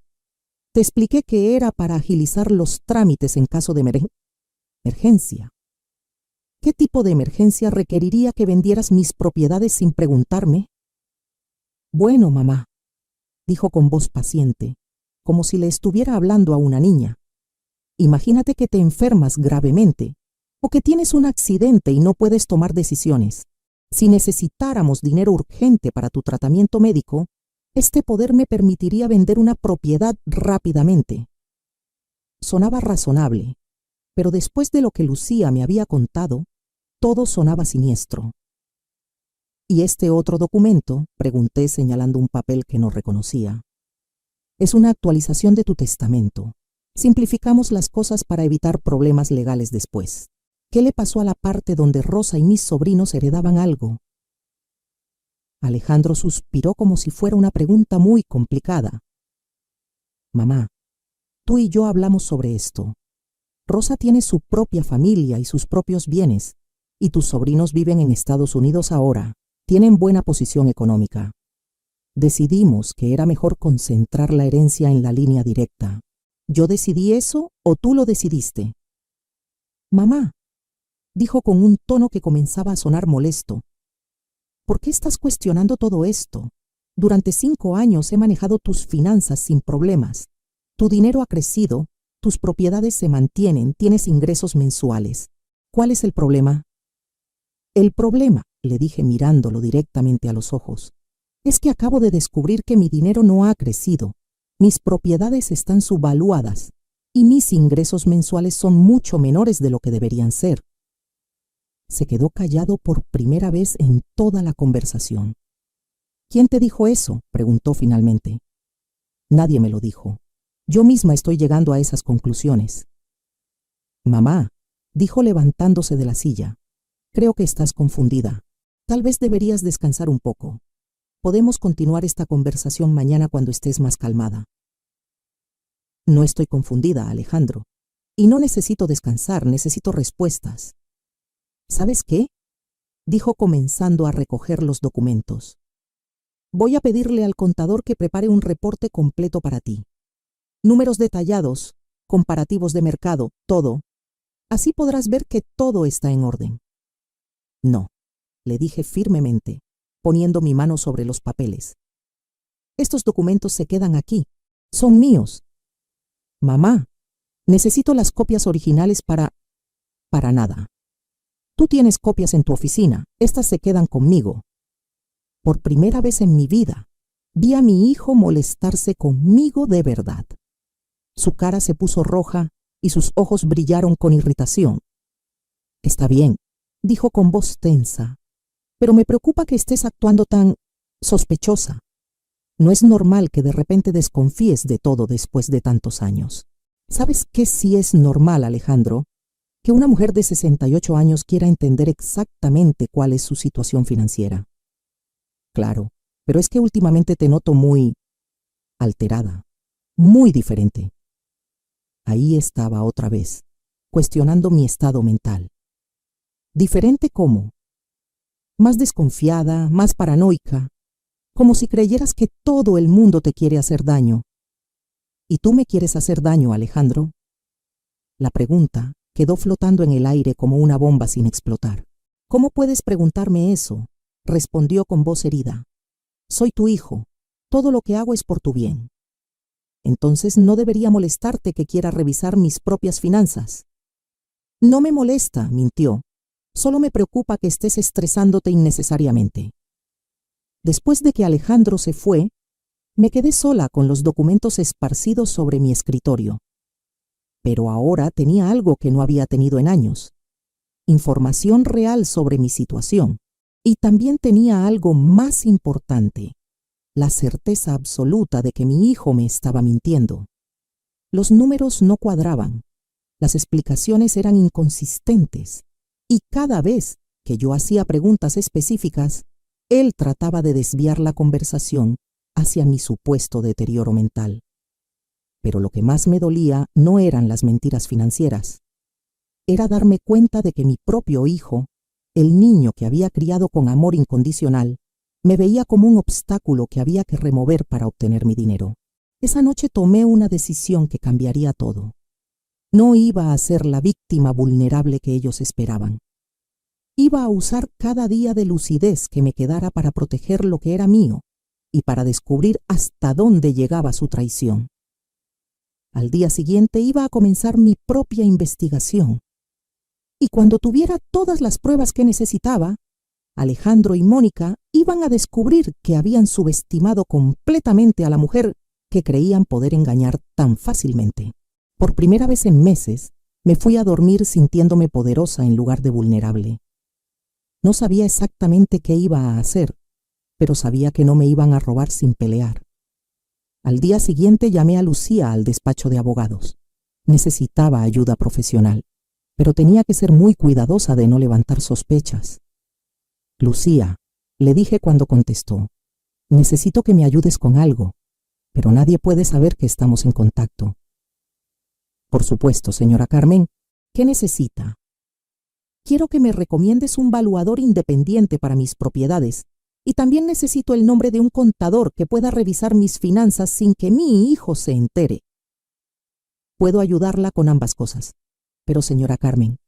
Te expliqué que era para agilizar los trámites en caso de emergencia. ¿Qué tipo de emergencia requeriría que vendieras mis propiedades sin preguntarme? Bueno, mamá, dijo con voz paciente, como si le estuviera hablando a una niña. Imagínate que te enfermas gravemente o que tienes un accidente y no puedes tomar decisiones. Si necesitáramos dinero urgente para tu tratamiento médico, este poder me permitiría vender una propiedad rápidamente. Sonaba razonable, pero después de lo que Lucía me había contado, todo sonaba siniestro. ¿Y este otro documento?, pregunté señalando un papel que no reconocía. Es una actualización de tu testamento. Simplificamos las cosas para evitar problemas legales después. ¿Qué le pasó a la parte donde Rosa y mis sobrinos heredaban algo? Alejandro suspiró como si fuera una pregunta muy complicada. Mamá, tú y yo hablamos sobre esto. Rosa tiene su propia familia y sus propios bienes, y tus sobrinos viven en Estados Unidos ahora. Tienen buena posición económica. Decidimos que era mejor concentrar la herencia en la línea directa. ¿Yo decidí eso o tú lo decidiste? Mamá, dijo con un tono que comenzaba a sonar molesto. ¿Por qué estás cuestionando todo esto? Durante 5 años he manejado tus finanzas sin problemas. Tu dinero ha crecido, tus propiedades se mantienen, tienes ingresos mensuales. ¿Cuál es el problema? El problema, le dije mirándolo directamente a los ojos, es que acabo de descubrir que mi dinero no ha crecido. Mis propiedades están subvaluadas y mis ingresos mensuales son mucho menores de lo que deberían ser. Se quedó callado por primera vez en toda la conversación. ¿Quién te dijo eso?, preguntó finalmente. Nadie me lo dijo. Yo misma estoy llegando a esas conclusiones. Mamá, dijo levantándose de la silla, creo que estás confundida. Tal vez deberías descansar un poco. Podemos continuar esta conversación mañana cuando estés más calmada. No estoy confundida, Alejandro. Y no necesito descansar, necesito respuestas. ¿Sabes qué?, dijo comenzando a recoger los documentos. Voy a pedirle al contador que prepare un reporte completo para ti. Números detallados, comparativos de mercado, todo. Así podrás ver que todo está en orden. No, le dije firmemente, poniendo mi mano sobre los papeles. Estos documentos se quedan aquí. Son míos. Mamá, necesito las copias originales para nada. Tú tienes copias en tu oficina. Estas se quedan conmigo. Por primera vez en mi vida, vi a mi hijo molestarse conmigo de verdad. Su cara se puso roja y sus ojos brillaron con irritación. Está bien, dijo con voz tensa, pero me preocupa que estés actuando tan sospechosa. No es normal que de repente desconfíes de todo después de tantos años. ¿Sabes qué sí es normal, Alejandro? Que una mujer de 68 años quiera entender exactamente cuál es su situación financiera. Claro, pero es que últimamente te noto muy alterada, muy diferente. Ahí estaba otra vez, cuestionando mi estado mental. ¿Diferente cómo? Más desconfiada, más paranoica, como si creyeras que todo el mundo te quiere hacer daño. ¿Y tú me quieres hacer daño, Alejandro? La pregunta quedó flotando en el aire como una bomba sin explotar. ¿Cómo puedes preguntarme eso?, respondió con voz herida. Soy tu hijo. Todo lo que hago es por tu bien. Entonces no debería molestarte que quiera revisar mis propias finanzas. No me molesta, mintió. Solo me preocupa que estés estresándote innecesariamente. Después de que Alejandro se fue, me quedé sola con los documentos esparcidos sobre mi escritorio. Pero ahora tenía algo que no había tenido en años. Información real sobre mi situación. Y también tenía algo más importante, la certeza absoluta de que mi hijo me estaba mintiendo. Los números no cuadraban, las explicaciones eran inconsistentes, y cada vez que yo hacía preguntas específicas, él trataba de desviar la conversación hacia mi supuesto deterioro mental. Pero lo que más me dolía no eran las mentiras financieras. Era darme cuenta de que mi propio hijo, el niño que había criado con amor incondicional, me veía como un obstáculo que había que remover para obtener mi dinero. Esa noche tomé una decisión que cambiaría todo. No iba a ser la víctima vulnerable que ellos esperaban. Iba a usar cada día de lucidez que me quedara para proteger lo que era mío y para descubrir hasta dónde llegaba su traición. Al día siguiente iba a comenzar mi propia investigación. Y cuando tuviera todas las pruebas que necesitaba, Alejandro y Mónica iban a descubrir que habían subestimado completamente a la mujer que creían poder engañar tan fácilmente. Por primera vez en meses, me fui a dormir sintiéndome poderosa en lugar de vulnerable. No sabía exactamente qué iba a hacer, pero sabía que no me iban a robar sin pelear. Al día siguiente llamé a Lucía al despacho de abogados. Necesitaba ayuda profesional, pero tenía que ser muy cuidadosa de no levantar sospechas. Lucía, le dije cuando contestó, necesito que me ayudes con algo, pero nadie puede saber que estamos en contacto. Por supuesto, señora Carmen, ¿qué necesita? Quiero que me recomiendes un valuador independiente para mis propiedades y también necesito el nombre de un contador que pueda revisar mis finanzas sin que mi hijo se entere. Puedo ayudarla con ambas cosas, pero señora Carmen,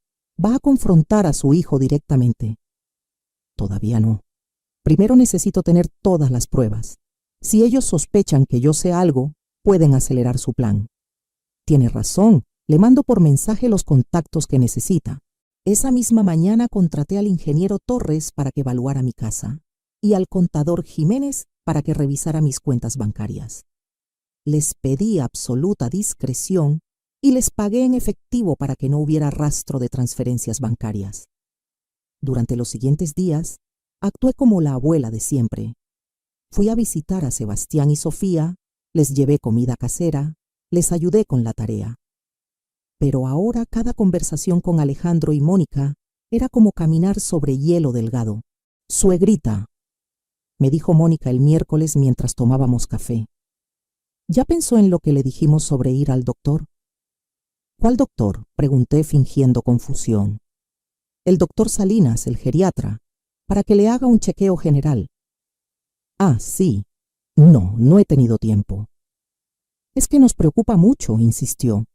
¿va a confrontar a su hijo directamente? Todavía no. Primero necesito tener todas las pruebas. Si ellos sospechan que yo sé algo, pueden acelerar su plan. Tiene razón, le mando por mensaje los contactos que necesita. Esa misma mañana contraté al ingeniero Torres para que evaluara mi casa y al contador Jiménez para que revisara mis cuentas bancarias. Les pedí absoluta discreción y les pagué en efectivo para que no hubiera rastro de transferencias bancarias. Durante los siguientes días, actué como la abuela de siempre. Fui a visitar a Sebastián y Sofía, les llevé comida casera, les ayudé con la tarea. Pero ahora cada conversación con Alejandro y Mónica era como caminar sobre hielo delgado. «Suegrita», me dijo Mónica el miércoles mientras tomábamos café. ¿Ya pensó en lo que le dijimos sobre ir al doctor? ¿Cuál doctor?, pregunté fingiendo confusión. El doctor Salinas, el geriatra, para que le haga un chequeo general. Ah, sí. No he tenido tiempo. Es que nos preocupa mucho, insistió.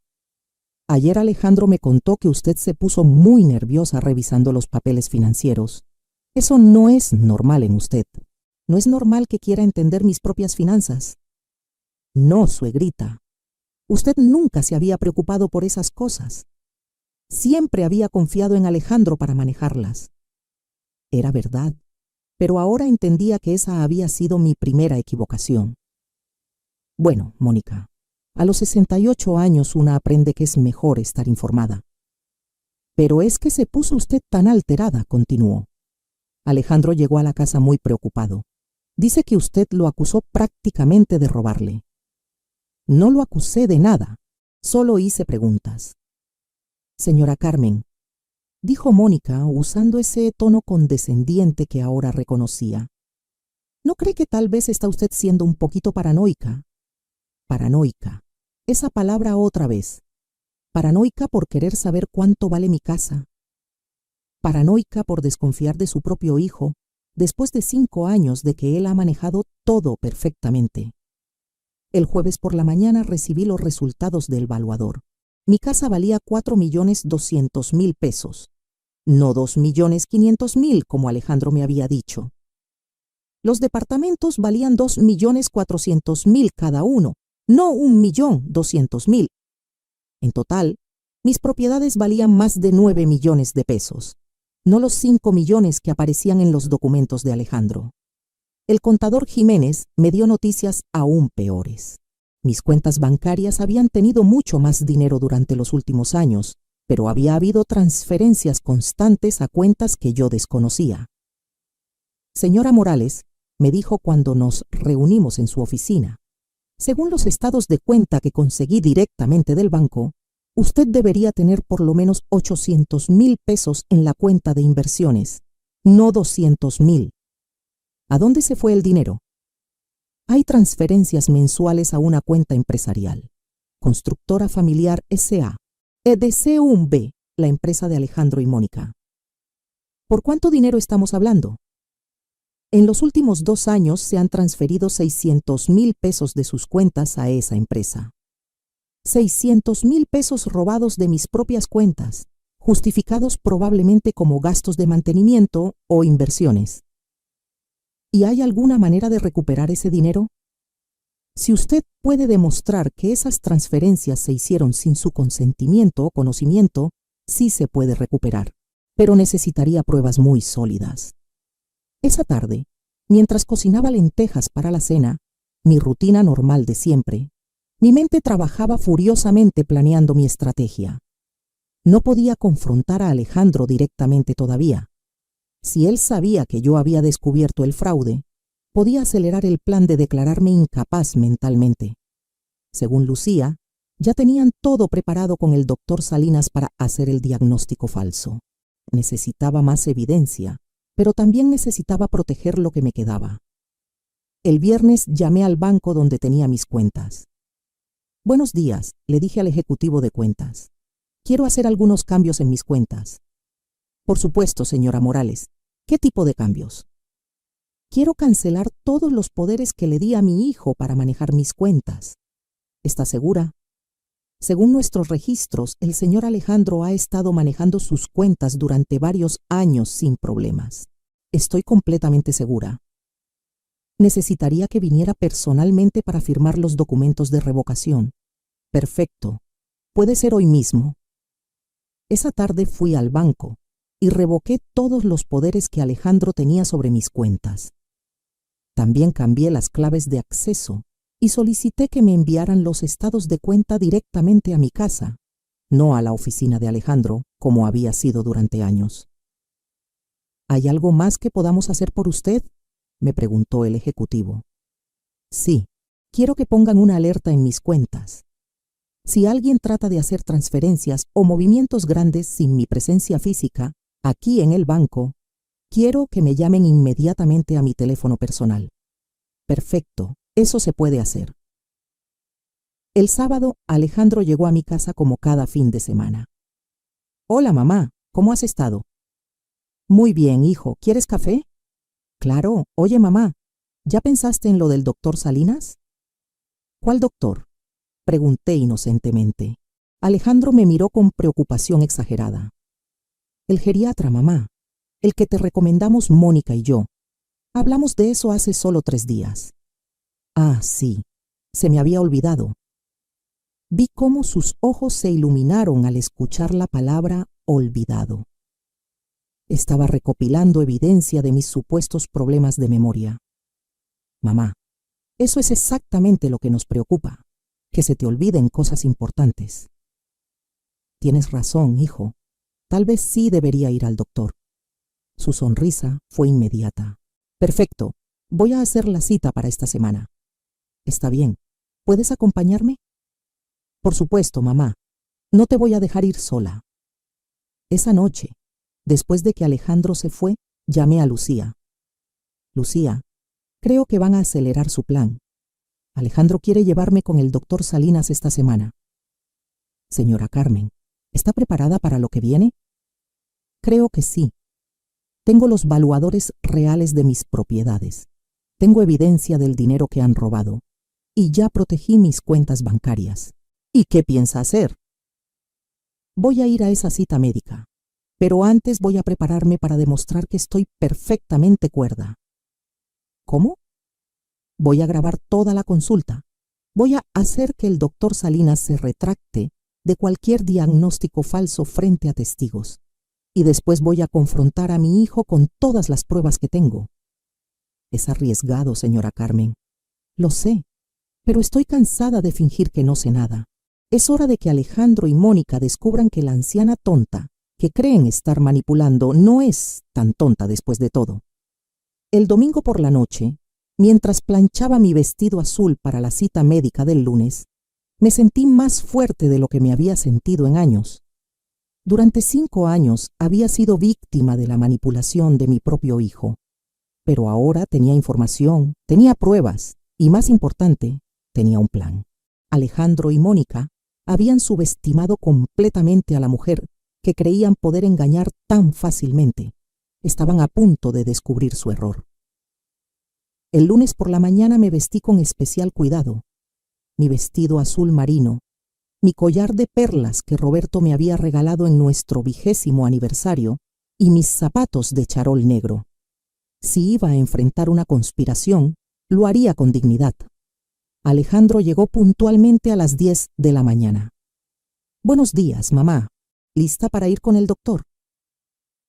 Ayer Alejandro me contó que usted se puso muy nerviosa revisando los papeles financieros. Eso no es normal en usted. No es normal que quiera entender mis propias finanzas. No, suegrita. Usted nunca se había preocupado por esas cosas. Siempre había confiado en Alejandro para manejarlas. Era verdad, pero ahora entendía que esa había sido mi primera equivocación. Bueno, Mónica, a los 68 años una aprende que es mejor estar informada. Pero es que se puso usted tan alterada, continuó. Alejandro llegó a la casa muy preocupado. Dice que usted lo acusó prácticamente de robarle. No lo acusé de nada, solo hice preguntas. Señora Carmen, dijo Mónica usando ese tono condescendiente que ahora reconocía. ¿No cree que tal vez está usted siendo un poquito paranoica? Paranoica. Esa palabra otra vez. Paranoica por querer saber cuánto vale mi casa. Paranoica por desconfiar de su propio hijo después de 5 años de que él ha manejado todo perfectamente. El jueves por la mañana recibí los resultados del valuador. Mi casa valía 4.200.000 pesos, no 2.500.000 como Alejandro me había dicho. Los departamentos valían 2.400.000 cada uno, no 1.200.000. En total, mis propiedades valían más de 9 millones de pesos, no los 5 millones que aparecían en los documentos de Alejandro. El contador Jiménez me dio noticias aún peores. Mis cuentas bancarias habían tenido mucho más dinero durante los últimos años, pero había habido transferencias constantes a cuentas que yo desconocía. Señora Morales, me dijo cuando nos reunimos en su oficina, según los estados de cuenta que conseguí directamente del banco, usted debería tener por lo menos 800.000 pesos en la cuenta de inversiones, no 200.000. ¿A dónde se fue el dinero? Hay transferencias mensuales a una cuenta empresarial, Constructora Familiar S.A., EDC1B, la empresa de Alejandro y Mónica. ¿Por cuánto dinero estamos hablando? En los últimos 2 años se han transferido 600.000 pesos de sus cuentas a esa empresa. 600.000 pesos robados de mis propias cuentas, justificados probablemente como gastos de mantenimiento o inversiones. ¿Y hay alguna manera de recuperar ese dinero? Si usted puede demostrar que esas transferencias se hicieron sin su consentimiento o conocimiento, sí se puede recuperar, pero necesitaría pruebas muy sólidas. Esa tarde, mientras cocinaba lentejas para la cena, mi rutina normal de siempre, mi mente trabajaba furiosamente planeando mi estrategia. No podía confrontar a Alejandro directamente todavía. Si él sabía que yo había descubierto el fraude, podía acelerar el plan de declararme incapaz mentalmente. Según Lucía, ya tenían todo preparado con el doctor Salinas para hacer el diagnóstico falso. Necesitaba más evidencia, pero también necesitaba proteger lo que me quedaba. El viernes llamé al banco donde tenía mis cuentas. Buenos días, le dije al ejecutivo de cuentas. Quiero hacer algunos cambios en mis cuentas. Por supuesto, señora Morales. ¿Qué tipo de cambios? Quiero cancelar todos los poderes que le di a mi hijo para manejar mis cuentas. ¿Está segura? Según nuestros registros, el señor Alejandro ha estado manejando sus cuentas durante varios años sin problemas. Estoy completamente segura. Necesitaría que viniera personalmente para firmar los documentos de revocación. Perfecto. Puede ser hoy mismo. Esa tarde fui al banco y revoqué todos los poderes que Alejandro tenía sobre mis cuentas. También cambié las claves de acceso y solicité que me enviaran los estados de cuenta directamente a mi casa, no a la oficina de Alejandro, como había sido durante años. ¿Hay algo más que podamos hacer por usted?, me preguntó el ejecutivo. Sí, quiero que pongan una alerta en mis cuentas. Si alguien trata de hacer transferencias o movimientos grandes sin mi presencia física, aquí en el banco, quiero que me llamen inmediatamente a mi teléfono personal. Perfecto, eso se puede hacer. El sábado, Alejandro llegó a mi casa como cada fin de semana. Hola, mamá, ¿cómo has estado? Muy bien, hijo, ¿quieres café? Claro. Oye, mamá, ¿ya pensaste en lo del doctor Salinas? ¿Cuál doctor? Pregunté inocentemente. Alejandro me miró con preocupación exagerada. El geriatra, mamá, el que te recomendamos Mónica y yo. Hablamos de eso hace solo 3 días. Ah, sí, se me había olvidado. Vi cómo sus ojos se iluminaron al escuchar la palabra olvidado. Estaba recopilando evidencia de mis supuestos problemas de memoria. Mamá, eso es exactamente lo que nos preocupa, que se te olviden cosas importantes. Tienes razón, hijo. Tal vez sí debería ir al doctor. Su sonrisa fue inmediata. Perfecto, voy a hacer la cita para esta semana. Está bien. ¿Puedes acompañarme? Por supuesto, mamá. No te voy a dejar ir sola. Esa noche, después de que Alejandro se fue, llamé a Lucía. Lucía, creo que van a acelerar su plan. Alejandro quiere llevarme con el doctor Salinas esta semana. Señora Carmen, ¿está preparada para lo que viene? Creo que sí. Tengo los valuadores reales de mis propiedades. Tengo evidencia del dinero que han robado. Y ya protegí mis cuentas bancarias. ¿Y qué piensa hacer? Voy a ir a esa cita médica. Pero antes voy a prepararme para demostrar que estoy perfectamente cuerda. ¿Cómo? Voy a grabar toda la consulta. Voy a hacer que el doctor Salinas se retracte de cualquier diagnóstico falso frente a testigos. Y después voy a confrontar a mi hijo con todas las pruebas que tengo. Es arriesgado, señora Carmen. Lo sé, pero estoy cansada de fingir que no sé nada. Es hora de que Alejandro y Mónica descubran que la anciana tonta, que creen estar manipulando, no es tan tonta después de todo. El domingo por la noche, mientras planchaba mi vestido azul para la cita médica del lunes, me sentí más fuerte de lo que me había sentido en años. Durante 5 años había sido víctima de la manipulación de mi propio hijo, pero ahora tenía información, tenía pruebas y, más importante, tenía un plan. Alejandro y Mónica habían subestimado completamente a la mujer que creían poder engañar tan fácilmente. Estaban a punto de descubrir su error. El lunes por la mañana me vestí con especial cuidado. Mi vestido azul marino, mi collar de perlas que Roberto me había regalado en nuestro 20º aniversario y mis zapatos de charol negro. Si iba a enfrentar una conspiración, lo haría con dignidad. Alejandro llegó puntualmente a las 10 de la mañana. Buenos días, mamá. ¿Lista para ir con el doctor?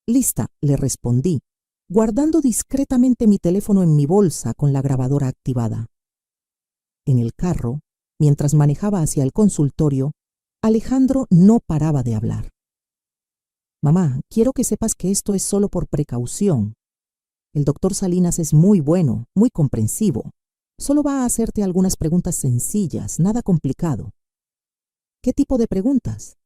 Lista, le respondí, guardando discretamente mi teléfono en mi bolsa con la grabadora activada. En el carro, mientras manejaba hacia el consultorio, Alejandro no paraba de hablar. Mamá, quiero que sepas que esto es solo por precaución. El doctor Salinas es muy bueno, muy comprensivo. Solo va a hacerte algunas preguntas sencillas, nada complicado. ¿Qué tipo de preguntas?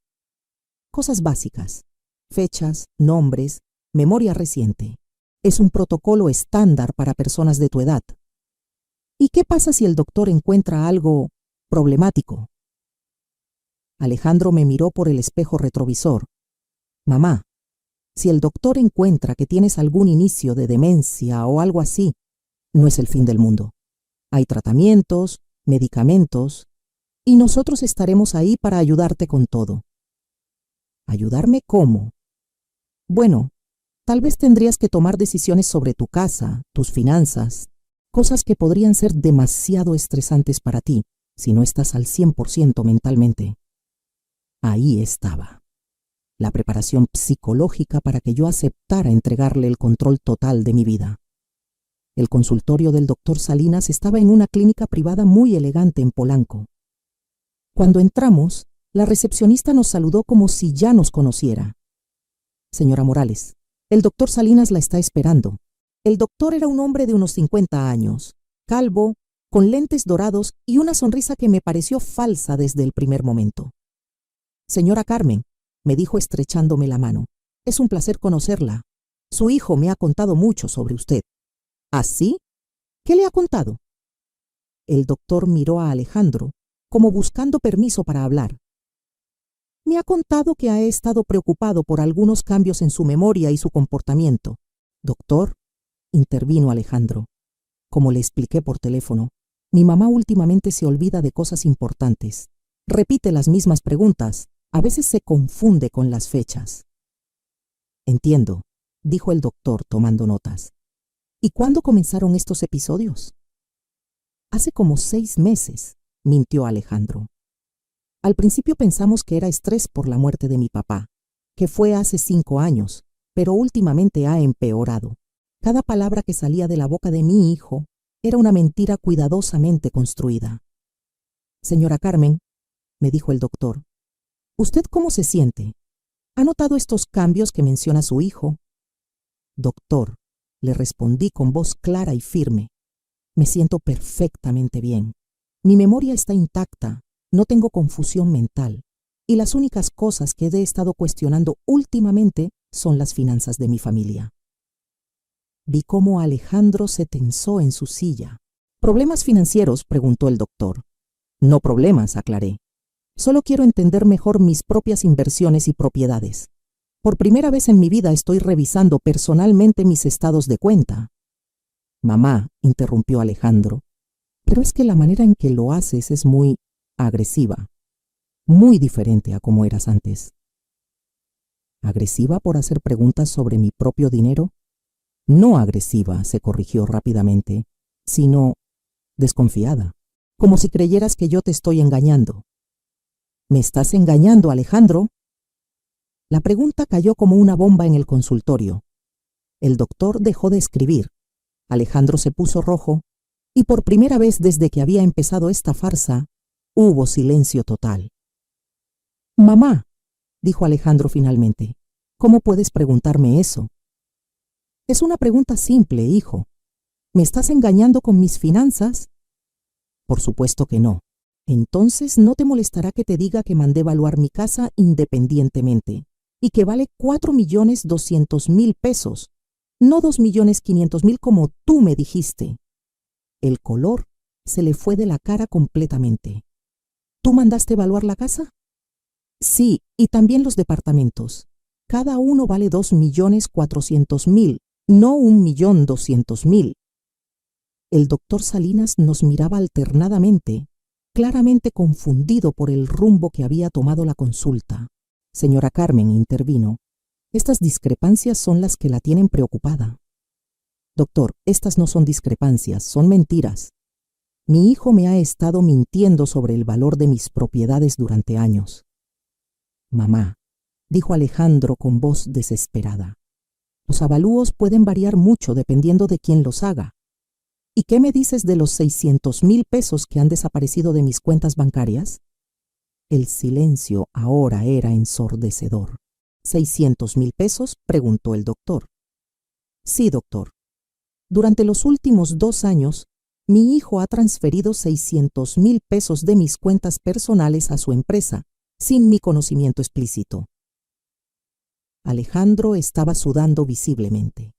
Cosas básicas. Fechas, nombres, memoria reciente. Es un protocolo estándar para personas de tu edad. ¿Y qué pasa si el doctor encuentra algo problemático? Alejandro me miró por el espejo retrovisor. Mamá, si el doctor encuentra que tienes algún inicio de demencia o algo así, no es el fin del mundo. Hay tratamientos, medicamentos, y nosotros estaremos ahí para ayudarte con todo. ¿Ayudarme cómo? Bueno, tal vez tendrías que tomar decisiones sobre tu casa, tus finanzas, cosas que podrían ser demasiado estresantes para ti si no estás al 100% mentalmente. Ahí estaba. La preparación psicológica para que yo aceptara entregarle el control total de mi vida. El consultorio del doctor Salinas estaba en una clínica privada muy elegante en Polanco. Cuando entramos, la recepcionista nos saludó como si ya nos conociera. Señora Morales, el doctor Salinas la está esperando. El doctor era un hombre de unos 50 años, calvo, con lentes dorados y una sonrisa que me pareció falsa desde el primer momento. Señora Carmen, me dijo estrechándome la mano, es un placer conocerla. Su hijo me ha contado mucho sobre usted. ¿Ah, sí? ¿Qué le ha contado? El doctor miró a Alejandro, como buscando permiso para hablar. Me ha contado que ha estado preocupado por algunos cambios en su memoria y su comportamiento. Doctor, intervino Alejandro. Como le expliqué por teléfono, mi mamá últimamente se olvida de cosas importantes. Repite las mismas preguntas. A veces se confunde con las fechas. Entiendo, dijo el doctor tomando notas. ¿Y cuándo comenzaron estos episodios? Hace como 6 meses, mintió Alejandro. Al principio pensamos que era estrés por la muerte de mi papá, que fue hace 5 años, pero últimamente ha empeorado. Cada palabra que salía de la boca de mi hijo era una mentira cuidadosamente construida. Señora Carmen, me dijo el doctor, ¿usted cómo se siente? ¿Ha notado estos cambios que menciona su hijo? Doctor, le respondí con voz clara y firme. Me siento perfectamente bien. Mi memoria está intacta, no tengo confusión mental, y las únicas cosas que he estado cuestionando últimamente son las finanzas de mi familia. Vi cómo Alejandro se tensó en su silla. ¿Problemas financieros?, preguntó el doctor. No problemas, aclaré. Solo quiero entender mejor mis propias inversiones y propiedades. Por primera vez en mi vida estoy revisando personalmente mis estados de cuenta. Mamá, interrumpió Alejandro, pero es que la manera en que lo haces es muy agresiva, muy diferente a como eras antes. ¿Agresiva por hacer preguntas sobre mi propio dinero? No agresiva, se corrigió rápidamente, sino desconfiada, como si creyeras que yo te estoy engañando. ¿Me estás engañando, Alejandro? La pregunta cayó como una bomba en el consultorio. El doctor dejó de escribir. Alejandro se puso rojo y por primera vez desde que había empezado esta farsa, hubo silencio total. Mamá, dijo Alejandro finalmente, ¿cómo puedes preguntarme eso? Es una pregunta simple, hijo. ¿Me estás engañando con mis finanzas? Por supuesto que no. Entonces no te molestará que te diga que mandé evaluar mi casa independientemente y que vale 4.200.000 pesos, no 2.500.000 como tú me dijiste. El color se le fue de la cara completamente. ¿Tú mandaste evaluar la casa? Sí, y también los departamentos. Cada uno vale 2.400.000, no 1.200.000. El doctor Salinas nos miraba alternadamente, claramente confundido por el rumbo que había tomado la consulta. Señora Carmen, intervino, estas discrepancias son las que la tienen preocupada. Doctor, estas no son discrepancias, son mentiras. Mi hijo me ha estado mintiendo sobre el valor de mis propiedades durante años. Mamá, dijo Alejandro con voz desesperada, los avalúos pueden variar mucho dependiendo de quién los haga. ¿Y qué me dices de los 600.000 pesos que han desaparecido de mis cuentas bancarias? El silencio ahora era ensordecedor. ¿600,000 pesos? Preguntó el doctor. Sí, doctor. Durante los últimos 2 años, mi hijo ha transferido 600,000 pesos de mis cuentas personales a su empresa, sin mi conocimiento explícito. Alejandro estaba sudando visiblemente.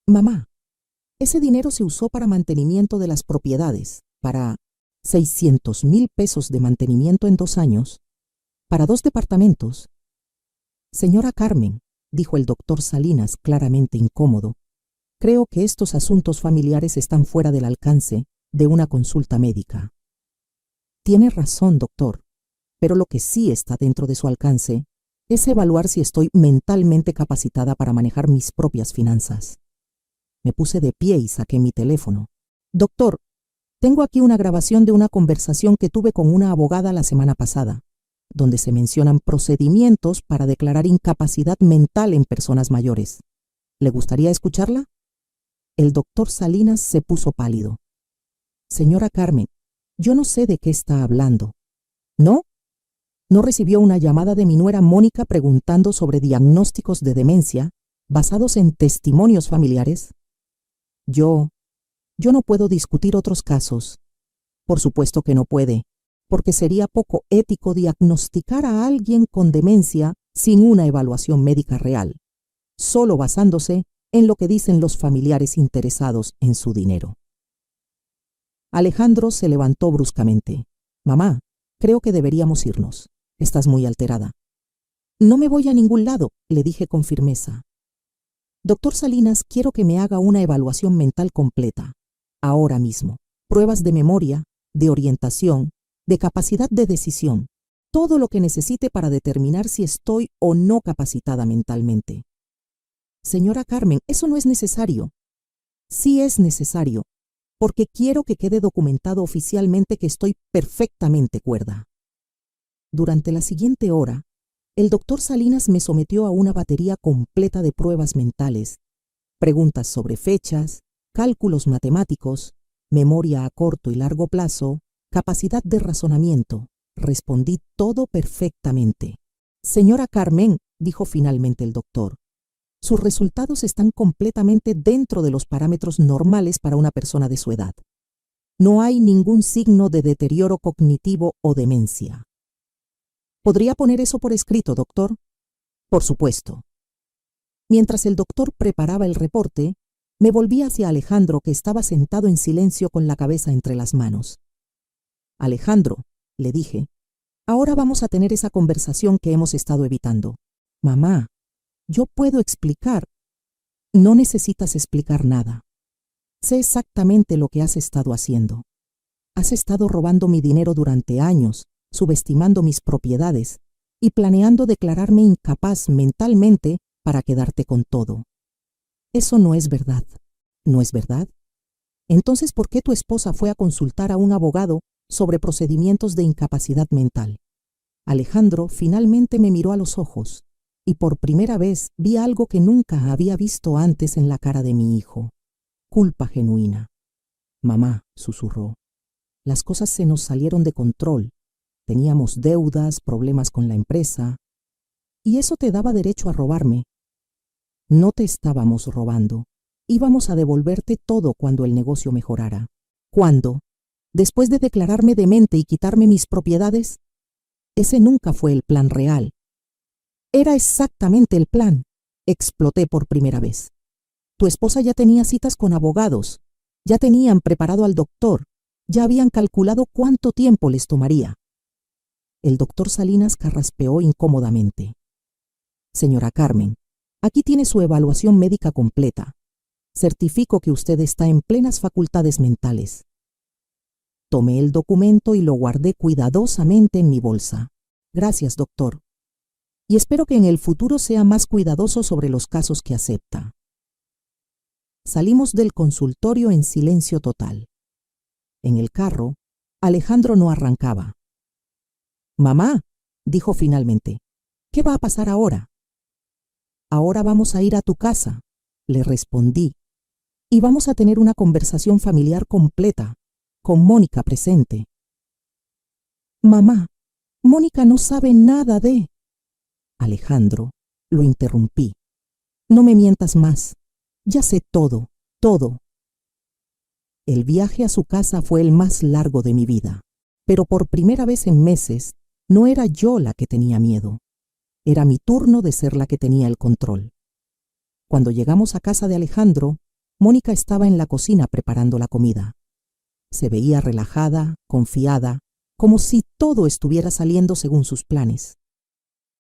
Mamá, ese dinero se usó para mantenimiento de las propiedades, para 600,000 pesos de mantenimiento en 2 años, para 2 departamentos. Señora Carmen, dijo el doctor Salinas claramente incómodo, creo que estos asuntos familiares están fuera del alcance de una consulta médica. Tiene razón, doctor, pero lo que sí está dentro de su alcance es evaluar si estoy mentalmente capacitada para manejar mis propias finanzas. Me puse de pie y saqué mi teléfono. Doctor, tengo aquí una grabación de una conversación que tuve con una abogada la semana pasada, donde se mencionan procedimientos para declarar incapacidad mental en personas mayores. ¿Le gustaría escucharla? El doctor Salinas se puso pálido. Señora Carmen, yo no sé de qué está hablando. ¿No? ¿No recibió una llamada de mi nuera Mónica preguntando sobre diagnósticos de demencia basados en testimonios familiares? Yo no puedo discutir otros casos. Por supuesto que no puede, porque sería poco ético diagnosticar a alguien con demencia sin una evaluación médica real, solo basándose en lo que dicen los familiares interesados en su dinero. Alejandro se levantó bruscamente. Mamá, creo que deberíamos irnos. Estás muy alterada. No me voy a ningún lado, le dije con firmeza. Doctor Salinas, quiero que me haga una evaluación mental completa, ahora mismo. Pruebas de memoria, de orientación, de capacidad de decisión, todo lo que necesite para determinar si estoy o no capacitada mentalmente. Señora Carmen, eso no es necesario. Sí es necesario, porque quiero que quede documentado oficialmente que estoy perfectamente cuerda. Durante la siguiente hora, el doctor Salinas me sometió a una batería completa de pruebas mentales, preguntas sobre fechas, cálculos matemáticos, memoria a corto y largo plazo, capacidad de razonamiento. Respondí todo perfectamente. Señora Carmen, dijo finalmente el doctor, sus resultados están completamente dentro de los parámetros normales para una persona de su edad. No hay ningún signo de deterioro cognitivo o demencia. ¿Podría poner eso por escrito, doctor? Por supuesto. Mientras el doctor preparaba el reporte, me volví hacia Alejandro, que estaba sentado en silencio con la cabeza entre las manos. Alejandro, le dije, ahora vamos a tener esa conversación que hemos estado evitando. Mamá, yo puedo explicar. No necesitas explicar nada. Sé exactamente lo que has estado haciendo. Has estado robando mi dinero durante años, subestimando mis propiedades y planeando declararme incapaz mentalmente para quedarte con todo. Eso no es verdad. ¿No es verdad? Entonces, ¿por qué tu esposa fue a consultar a un abogado sobre procedimientos de incapacidad mental? Alejandro finalmente me miró a los ojos y por primera vez vi algo que nunca había visto antes en la cara de mi hijo. Culpa genuina. Mamá, susurró, las cosas se nos salieron de control. Teníamos deudas, problemas con la empresa, y eso te daba derecho a robarme. No te estábamos robando. Íbamos a devolverte todo cuando el negocio mejorara. ¿Cuándo? ¿Después de declararme demente y quitarme mis propiedades? Ese nunca fue el plan real. Era exactamente el plan. Exploté por primera vez. Tu esposa ya tenía citas con abogados, ya tenían preparado al doctor, ya habían calculado cuánto tiempo les tomaría. El doctor Salinas carraspeó incómodamente. Señora Carmen, aquí tiene su evaluación médica completa. Certifico que usted está en plenas facultades mentales. Tomé el documento y lo guardé cuidadosamente en mi bolsa. Gracias, doctor. Y espero que en el futuro sea más cuidadoso sobre los casos que acepta. Salimos del consultorio en silencio total. En el carro, Alejandro no arrancaba. Mamá, dijo finalmente, ¿qué va a pasar ahora? Ahora vamos a ir a tu casa, le respondí, y vamos a tener una conversación familiar completa, con Mónica presente. Mamá, Mónica no sabe nada de... Alejandro, lo interrumpí. No me mientas más. Ya sé todo, todo. El viaje a su casa fue el más largo de mi vida, pero por primera vez en meses no era yo la que tenía miedo. Era mi turno de ser la que tenía el control. Cuando llegamos a casa de Alejandro, Mónica estaba en la cocina preparando la comida. Se veía relajada, confiada, como si todo estuviera saliendo según sus planes.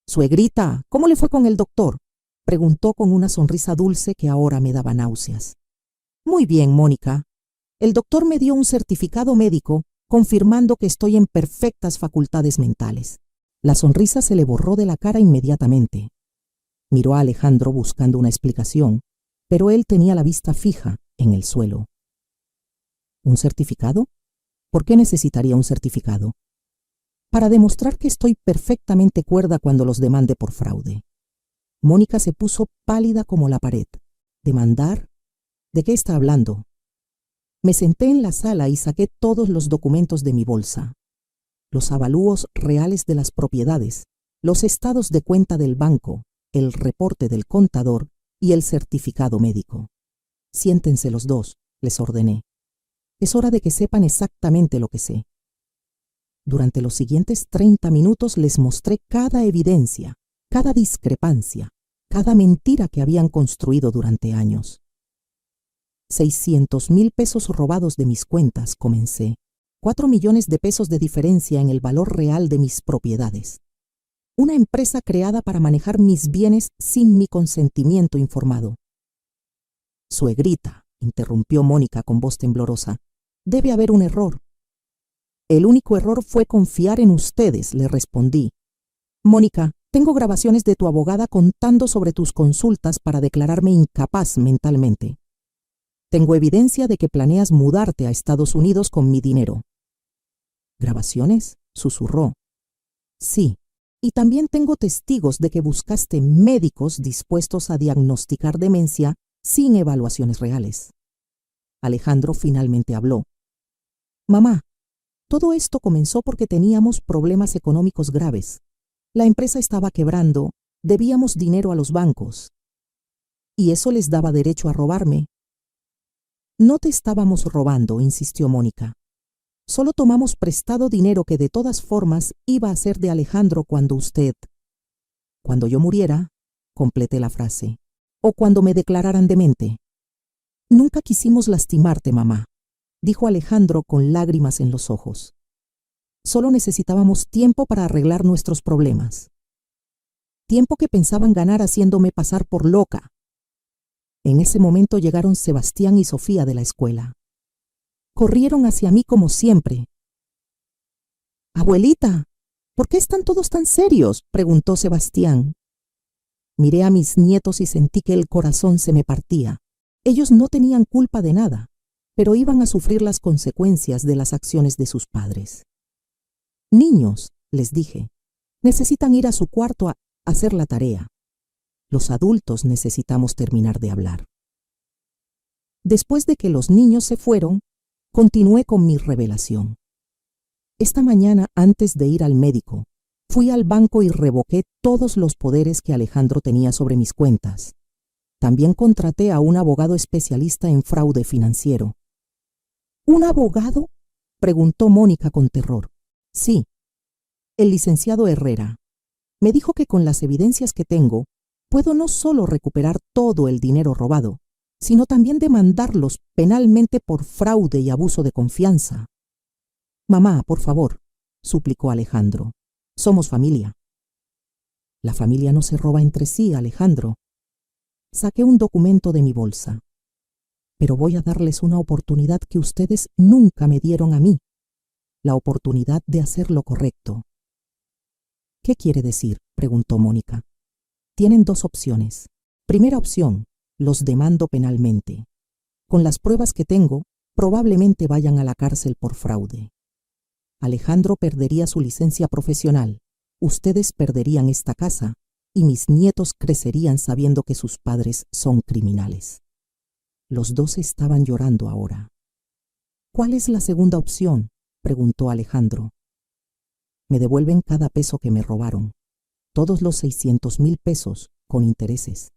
«Suegrita, ¿cómo le fue con el doctor?», preguntó con una sonrisa dulce que ahora me daba náuseas. «Muy bien, Mónica. El doctor me dio un certificado médico confirmando que estoy en perfectas facultades mentales». La sonrisa se le borró de la cara inmediatamente. Miró a Alejandro buscando una explicación, pero él tenía la vista fija en el suelo. ¿Un certificado? ¿Por qué necesitaría un certificado? Para demostrar que estoy perfectamente cuerda cuando los demande por fraude. Mónica se puso pálida como la pared. ¿Demandar? ¿De qué está hablando? Me senté en la sala y saqué todos los documentos de mi bolsa. Los avalúos reales de las propiedades, los estados de cuenta del banco, el reporte del contador y el certificado médico. «Siéntense los dos», les ordené. «Es hora de que sepan exactamente lo que sé». Durante los siguientes 30 minutos les mostré cada evidencia, cada discrepancia, cada mentira que habían construido durante años. 600,000 pesos robados de mis cuentas, comencé. 4 millones de pesos de diferencia en el valor real de mis propiedades. Una empresa creada para manejar mis bienes sin mi consentimiento informado. «Suegrita», interrumpió Mónica con voz temblorosa, «debe haber un error». «El único error fue confiar en ustedes», le respondí. «Mónica, tengo grabaciones de tu abogada contando sobre tus consultas para declararme incapaz mentalmente. Tengo evidencia de que planeas mudarte a Estados Unidos con mi dinero». «¿Grabaciones?», susurró. «Sí, y también tengo testigos de que buscaste médicos dispuestos a diagnosticar demencia sin evaluaciones reales». Alejandro finalmente habló. «Mamá, todo esto comenzó porque teníamos problemas económicos graves. La empresa estaba quebrando, debíamos dinero a los bancos. ¿Y eso les daba derecho a robarme?». «No te estábamos robando», insistió Mónica. «Solo tomamos prestado dinero que de todas formas iba a ser de Alejandro cuando yo muriera», completé la frase, «o cuando me declararan demente». «Nunca quisimos lastimarte, mamá», dijo Alejandro con lágrimas en los ojos. «Solo necesitábamos tiempo para arreglar nuestros problemas. Tiempo que pensaban ganar haciéndome pasar por loca». En ese momento llegaron Sebastián y Sofía de la escuela. Corrieron hacia mí como siempre. «Abuelita, ¿por qué están todos tan serios?», preguntó Sebastián. Miré a mis nietos y sentí que el corazón se me partía. Ellos no tenían culpa de nada, pero iban a sufrir las consecuencias de las acciones de sus padres. «Niños», les dije, «necesitan ir a su cuarto a hacer la tarea. Los adultos necesitamos terminar de hablar». Después de que los niños se fueron, continué con mi revelación. Esta mañana, antes de ir al médico, fui al banco y revoqué todos los poderes que Alejandro tenía sobre mis cuentas. También contraté a un abogado especialista en fraude financiero. «¿Un abogado?», preguntó Mónica con terror. «Sí, el licenciado Herrera. Me dijo que con las evidencias que tengo, puedo no solo recuperar todo el dinero robado, sino también demandarlos penalmente por fraude y abuso de confianza». «Mamá, por favor», suplicó Alejandro. «Somos familia». «La familia no se roba entre sí, Alejandro». Saqué un documento de mi bolsa. «Pero voy a darles una oportunidad que ustedes nunca me dieron a mí. La oportunidad de hacer lo correcto». «¿Qué quiere decir?», preguntó Mónica. «Tienen 2 opciones. Primera opción, los demando penalmente. Con las pruebas que tengo, probablemente vayan a la cárcel por fraude. Alejandro perdería su licencia profesional, ustedes perderían esta casa y mis nietos crecerían sabiendo que sus padres son criminales». Los 2 estaban llorando ahora. «¿Cuál es la segunda opción?», preguntó Alejandro. «Me devuelven cada peso que me robaron. Todos los 600,000 pesos, con intereses.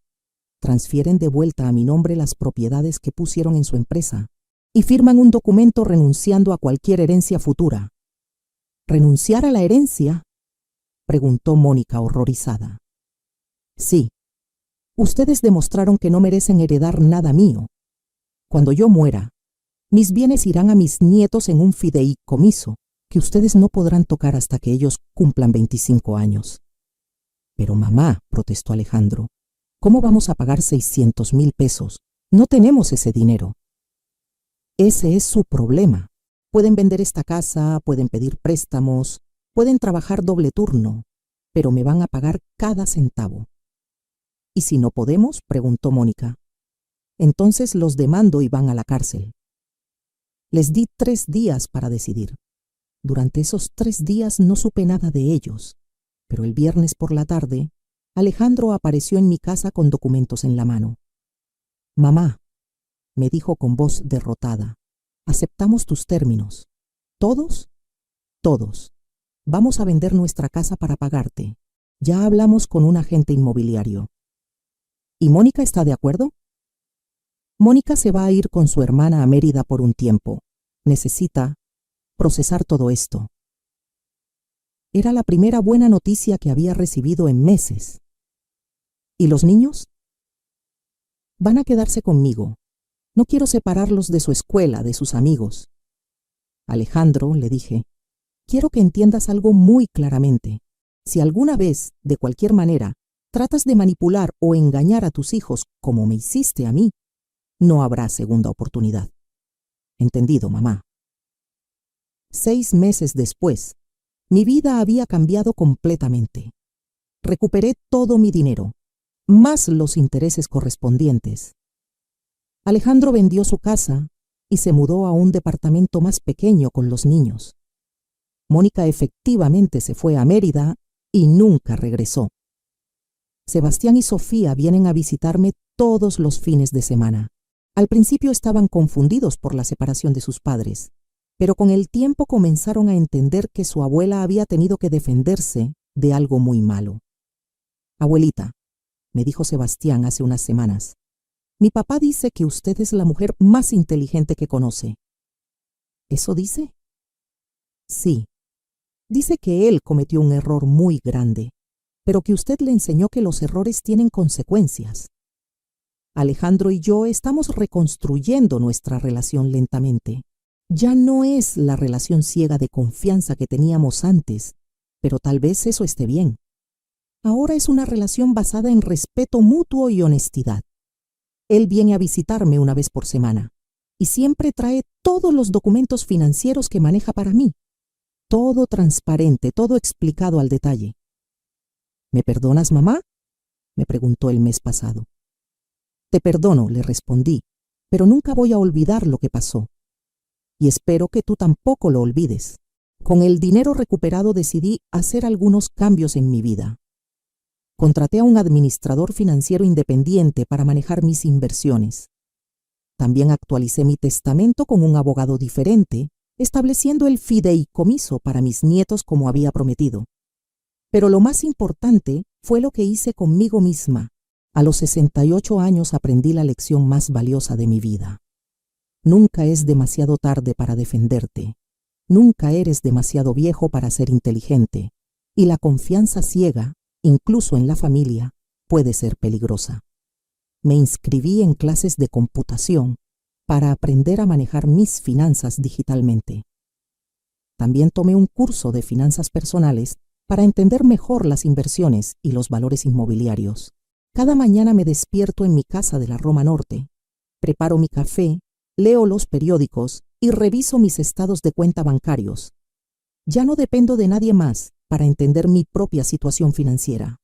Transfieren de vuelta a mi nombre las propiedades que pusieron en su empresa y firman un documento renunciando a cualquier herencia futura. ¿Renunciar a la herencia?, preguntó Mónica horrorizada. Sí. Ustedes demostraron que no merecen heredar nada mío. Cuando yo muera, mis bienes irán a mis nietos en un fideicomiso que ustedes no podrán tocar hasta que ellos cumplan 25 años. Pero mamá, protestó Alejandro, ¿cómo vamos a pagar 600,000 pesos? No tenemos ese dinero. Ese es su problema. Pueden vender esta casa, pueden pedir préstamos, pueden trabajar doble turno, pero me van a pagar cada centavo. ¿Y si no podemos?, preguntó Mónica. Entonces los demando y van a la cárcel. Les di 3 días para decidir. Durante esos 3 días no supe nada de ellos, pero el viernes por la tarde, Alejandro apareció en mi casa con documentos en la mano. Mamá, me dijo con voz derrotada, aceptamos tus términos. ¿Todos? Todos. Vamos a vender nuestra casa para pagarte. Ya hablamos con un agente inmobiliario. ¿Y Mónica está de acuerdo? Mónica se va a ir con su hermana a Mérida por un tiempo. Necesita procesar todo esto. Era la primera buena noticia que había recibido en meses. ¿Y los niños? Van a quedarse conmigo. No quiero separarlos de su escuela, de sus amigos. Alejandro, le dije, quiero que entiendas algo muy claramente. Si alguna vez, de cualquier manera, tratas de manipular o engañar a tus hijos como me hiciste a mí, no habrá segunda oportunidad. ¿Entendido, mamá? 6 meses después, mi vida había cambiado completamente. Recuperé todo mi dinero, más los intereses correspondientes. Alejandro vendió su casa y se mudó a un departamento más pequeño con los niños. Mónica efectivamente se fue a Mérida y nunca regresó. Sebastián y Sofía vienen a visitarme todos los fines de semana. Al principio estaban confundidos por la separación de sus padres, pero con el tiempo comenzaron a entender que su abuela había tenido que defenderse de algo muy malo. Abuelita, me dijo Sebastián hace unas semanas, mi papá dice que usted es la mujer más inteligente que conoce. ¿Eso dice? Sí. Dice que él cometió un error muy grande, pero que usted le enseñó que los errores tienen consecuencias. Alejandro y yo estamos reconstruyendo nuestra relación lentamente. Ya no es la relación ciega de confianza que teníamos antes, pero tal vez eso esté bien. Ahora es una relación basada en respeto mutuo y honestidad. Él viene a visitarme una vez por semana y siempre trae todos los documentos financieros que maneja para mí. Todo transparente, todo explicado al detalle. ¿Me perdonas, mamá?, me preguntó el mes pasado. Te perdono, le respondí, pero nunca voy a olvidar lo que pasó. Y espero que tú tampoco lo olvides. Con el dinero recuperado decidí hacer algunos cambios en mi vida. Contraté a un administrador financiero independiente para manejar mis inversiones. También actualicé mi testamento con un abogado diferente, estableciendo el fideicomiso para mis nietos como había prometido. Pero lo más importante fue lo que hice conmigo misma. A los 68 años aprendí la lección más valiosa de mi vida. Nunca es demasiado tarde para defenderte. Nunca eres demasiado viejo para ser inteligente. Y la confianza ciega, incluso en la familia, puede ser peligrosa. Me inscribí en clases de computación para aprender a manejar mis finanzas digitalmente. También tomé un curso de finanzas personales para entender mejor las inversiones y los valores inmobiliarios. Cada mañana me despierto en mi casa de la Roma Norte, preparo mi café, leo los periódicos y reviso mis estados de cuenta bancarios. Ya no dependo de nadie más para entender mi propia situación financiera.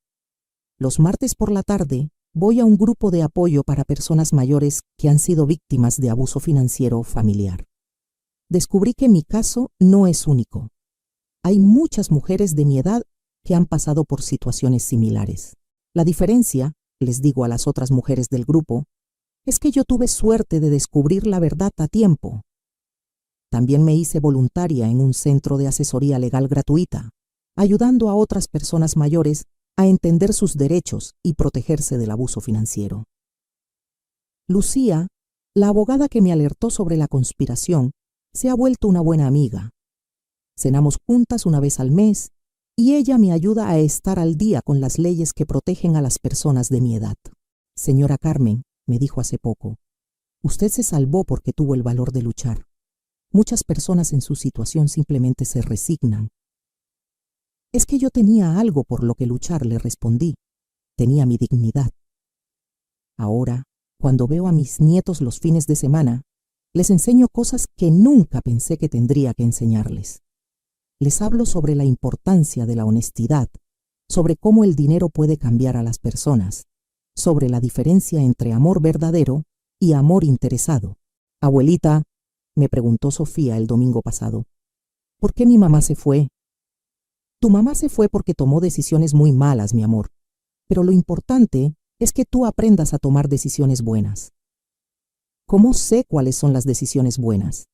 Los martes por la tarde voy a un grupo de apoyo para personas mayores que han sido víctimas de abuso financiero familiar. Descubrí que mi caso no es único. Hay muchas mujeres de mi edad que han pasado por situaciones similares. La diferencia, les digo a las otras mujeres del grupo, es que yo tuve suerte de descubrir la verdad a tiempo. También me hice voluntaria en un centro de asesoría legal gratuita, ayudando a otras personas mayores a entender sus derechos y protegerse del abuso financiero. Lucía, la abogada que me alertó sobre la conspiración, se ha vuelto una buena amiga. Cenamos juntas una vez al mes y ella me ayuda a estar al día con las leyes que protegen a las personas de mi edad. Señora Carmen, me dijo hace poco, usted se salvó porque tuvo el valor de luchar. Muchas personas en su situación simplemente se resignan. Es que yo tenía algo por lo que luchar, le respondí. Tenía mi dignidad. Ahora, cuando veo a mis nietos los fines de semana, les enseño cosas que nunca pensé que tendría que enseñarles. Les hablo sobre la importancia de la honestidad, sobre cómo el dinero puede cambiar a las personas, sobre la diferencia entre amor verdadero y amor interesado. Abuelita, me preguntó Sofía el domingo pasado, ¿por qué mi mamá se fue? Tu mamá se fue porque tomó decisiones muy malas, mi amor, pero lo importante es que tú aprendas a tomar decisiones buenas. ¿Cómo sé cuáles son las decisiones buenas?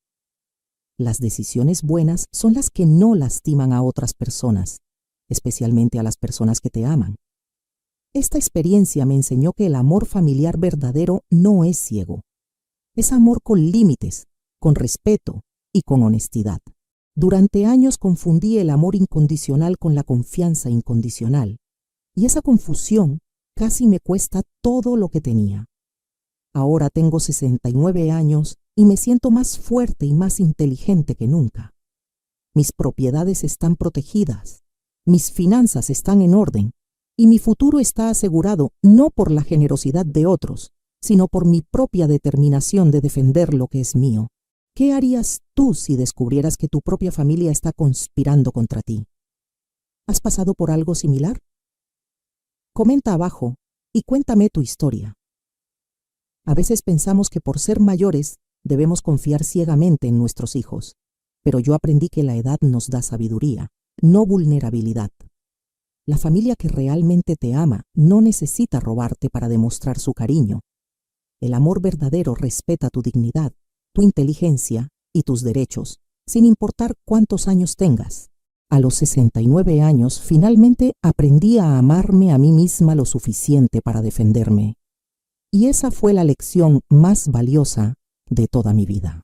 Las decisiones buenas son las que no lastiman a otras personas, especialmente a las personas que te aman. Esta experiencia me enseñó que el amor familiar verdadero no es ciego. Es amor con límites, con respeto y con honestidad. Durante años confundí el amor incondicional con la confianza incondicional, y esa confusión casi me cuesta todo lo que tenía. Ahora tengo 69 años y me siento más fuerte y más inteligente que nunca. Mis propiedades están protegidas, mis finanzas están en orden y mi futuro está asegurado no por la generosidad de otros, sino por mi propia determinación de defender lo que es mío. ¿Qué harías tú si descubrieras que tu propia familia está conspirando contra ti? ¿Has pasado por algo similar? Comenta abajo y cuéntame tu historia. A veces pensamos que por ser mayores debemos confiar ciegamente en nuestros hijos, pero yo aprendí que la edad nos da sabiduría, no vulnerabilidad. La familia que realmente te ama no necesita robarte para demostrar su cariño. El amor verdadero respeta tu dignidad, tu inteligencia y tus derechos, sin importar cuántos años tengas. A los 69 años, finalmente aprendí a amarme a mí misma lo suficiente para defenderme. Y esa fue la lección más valiosa de toda mi vida.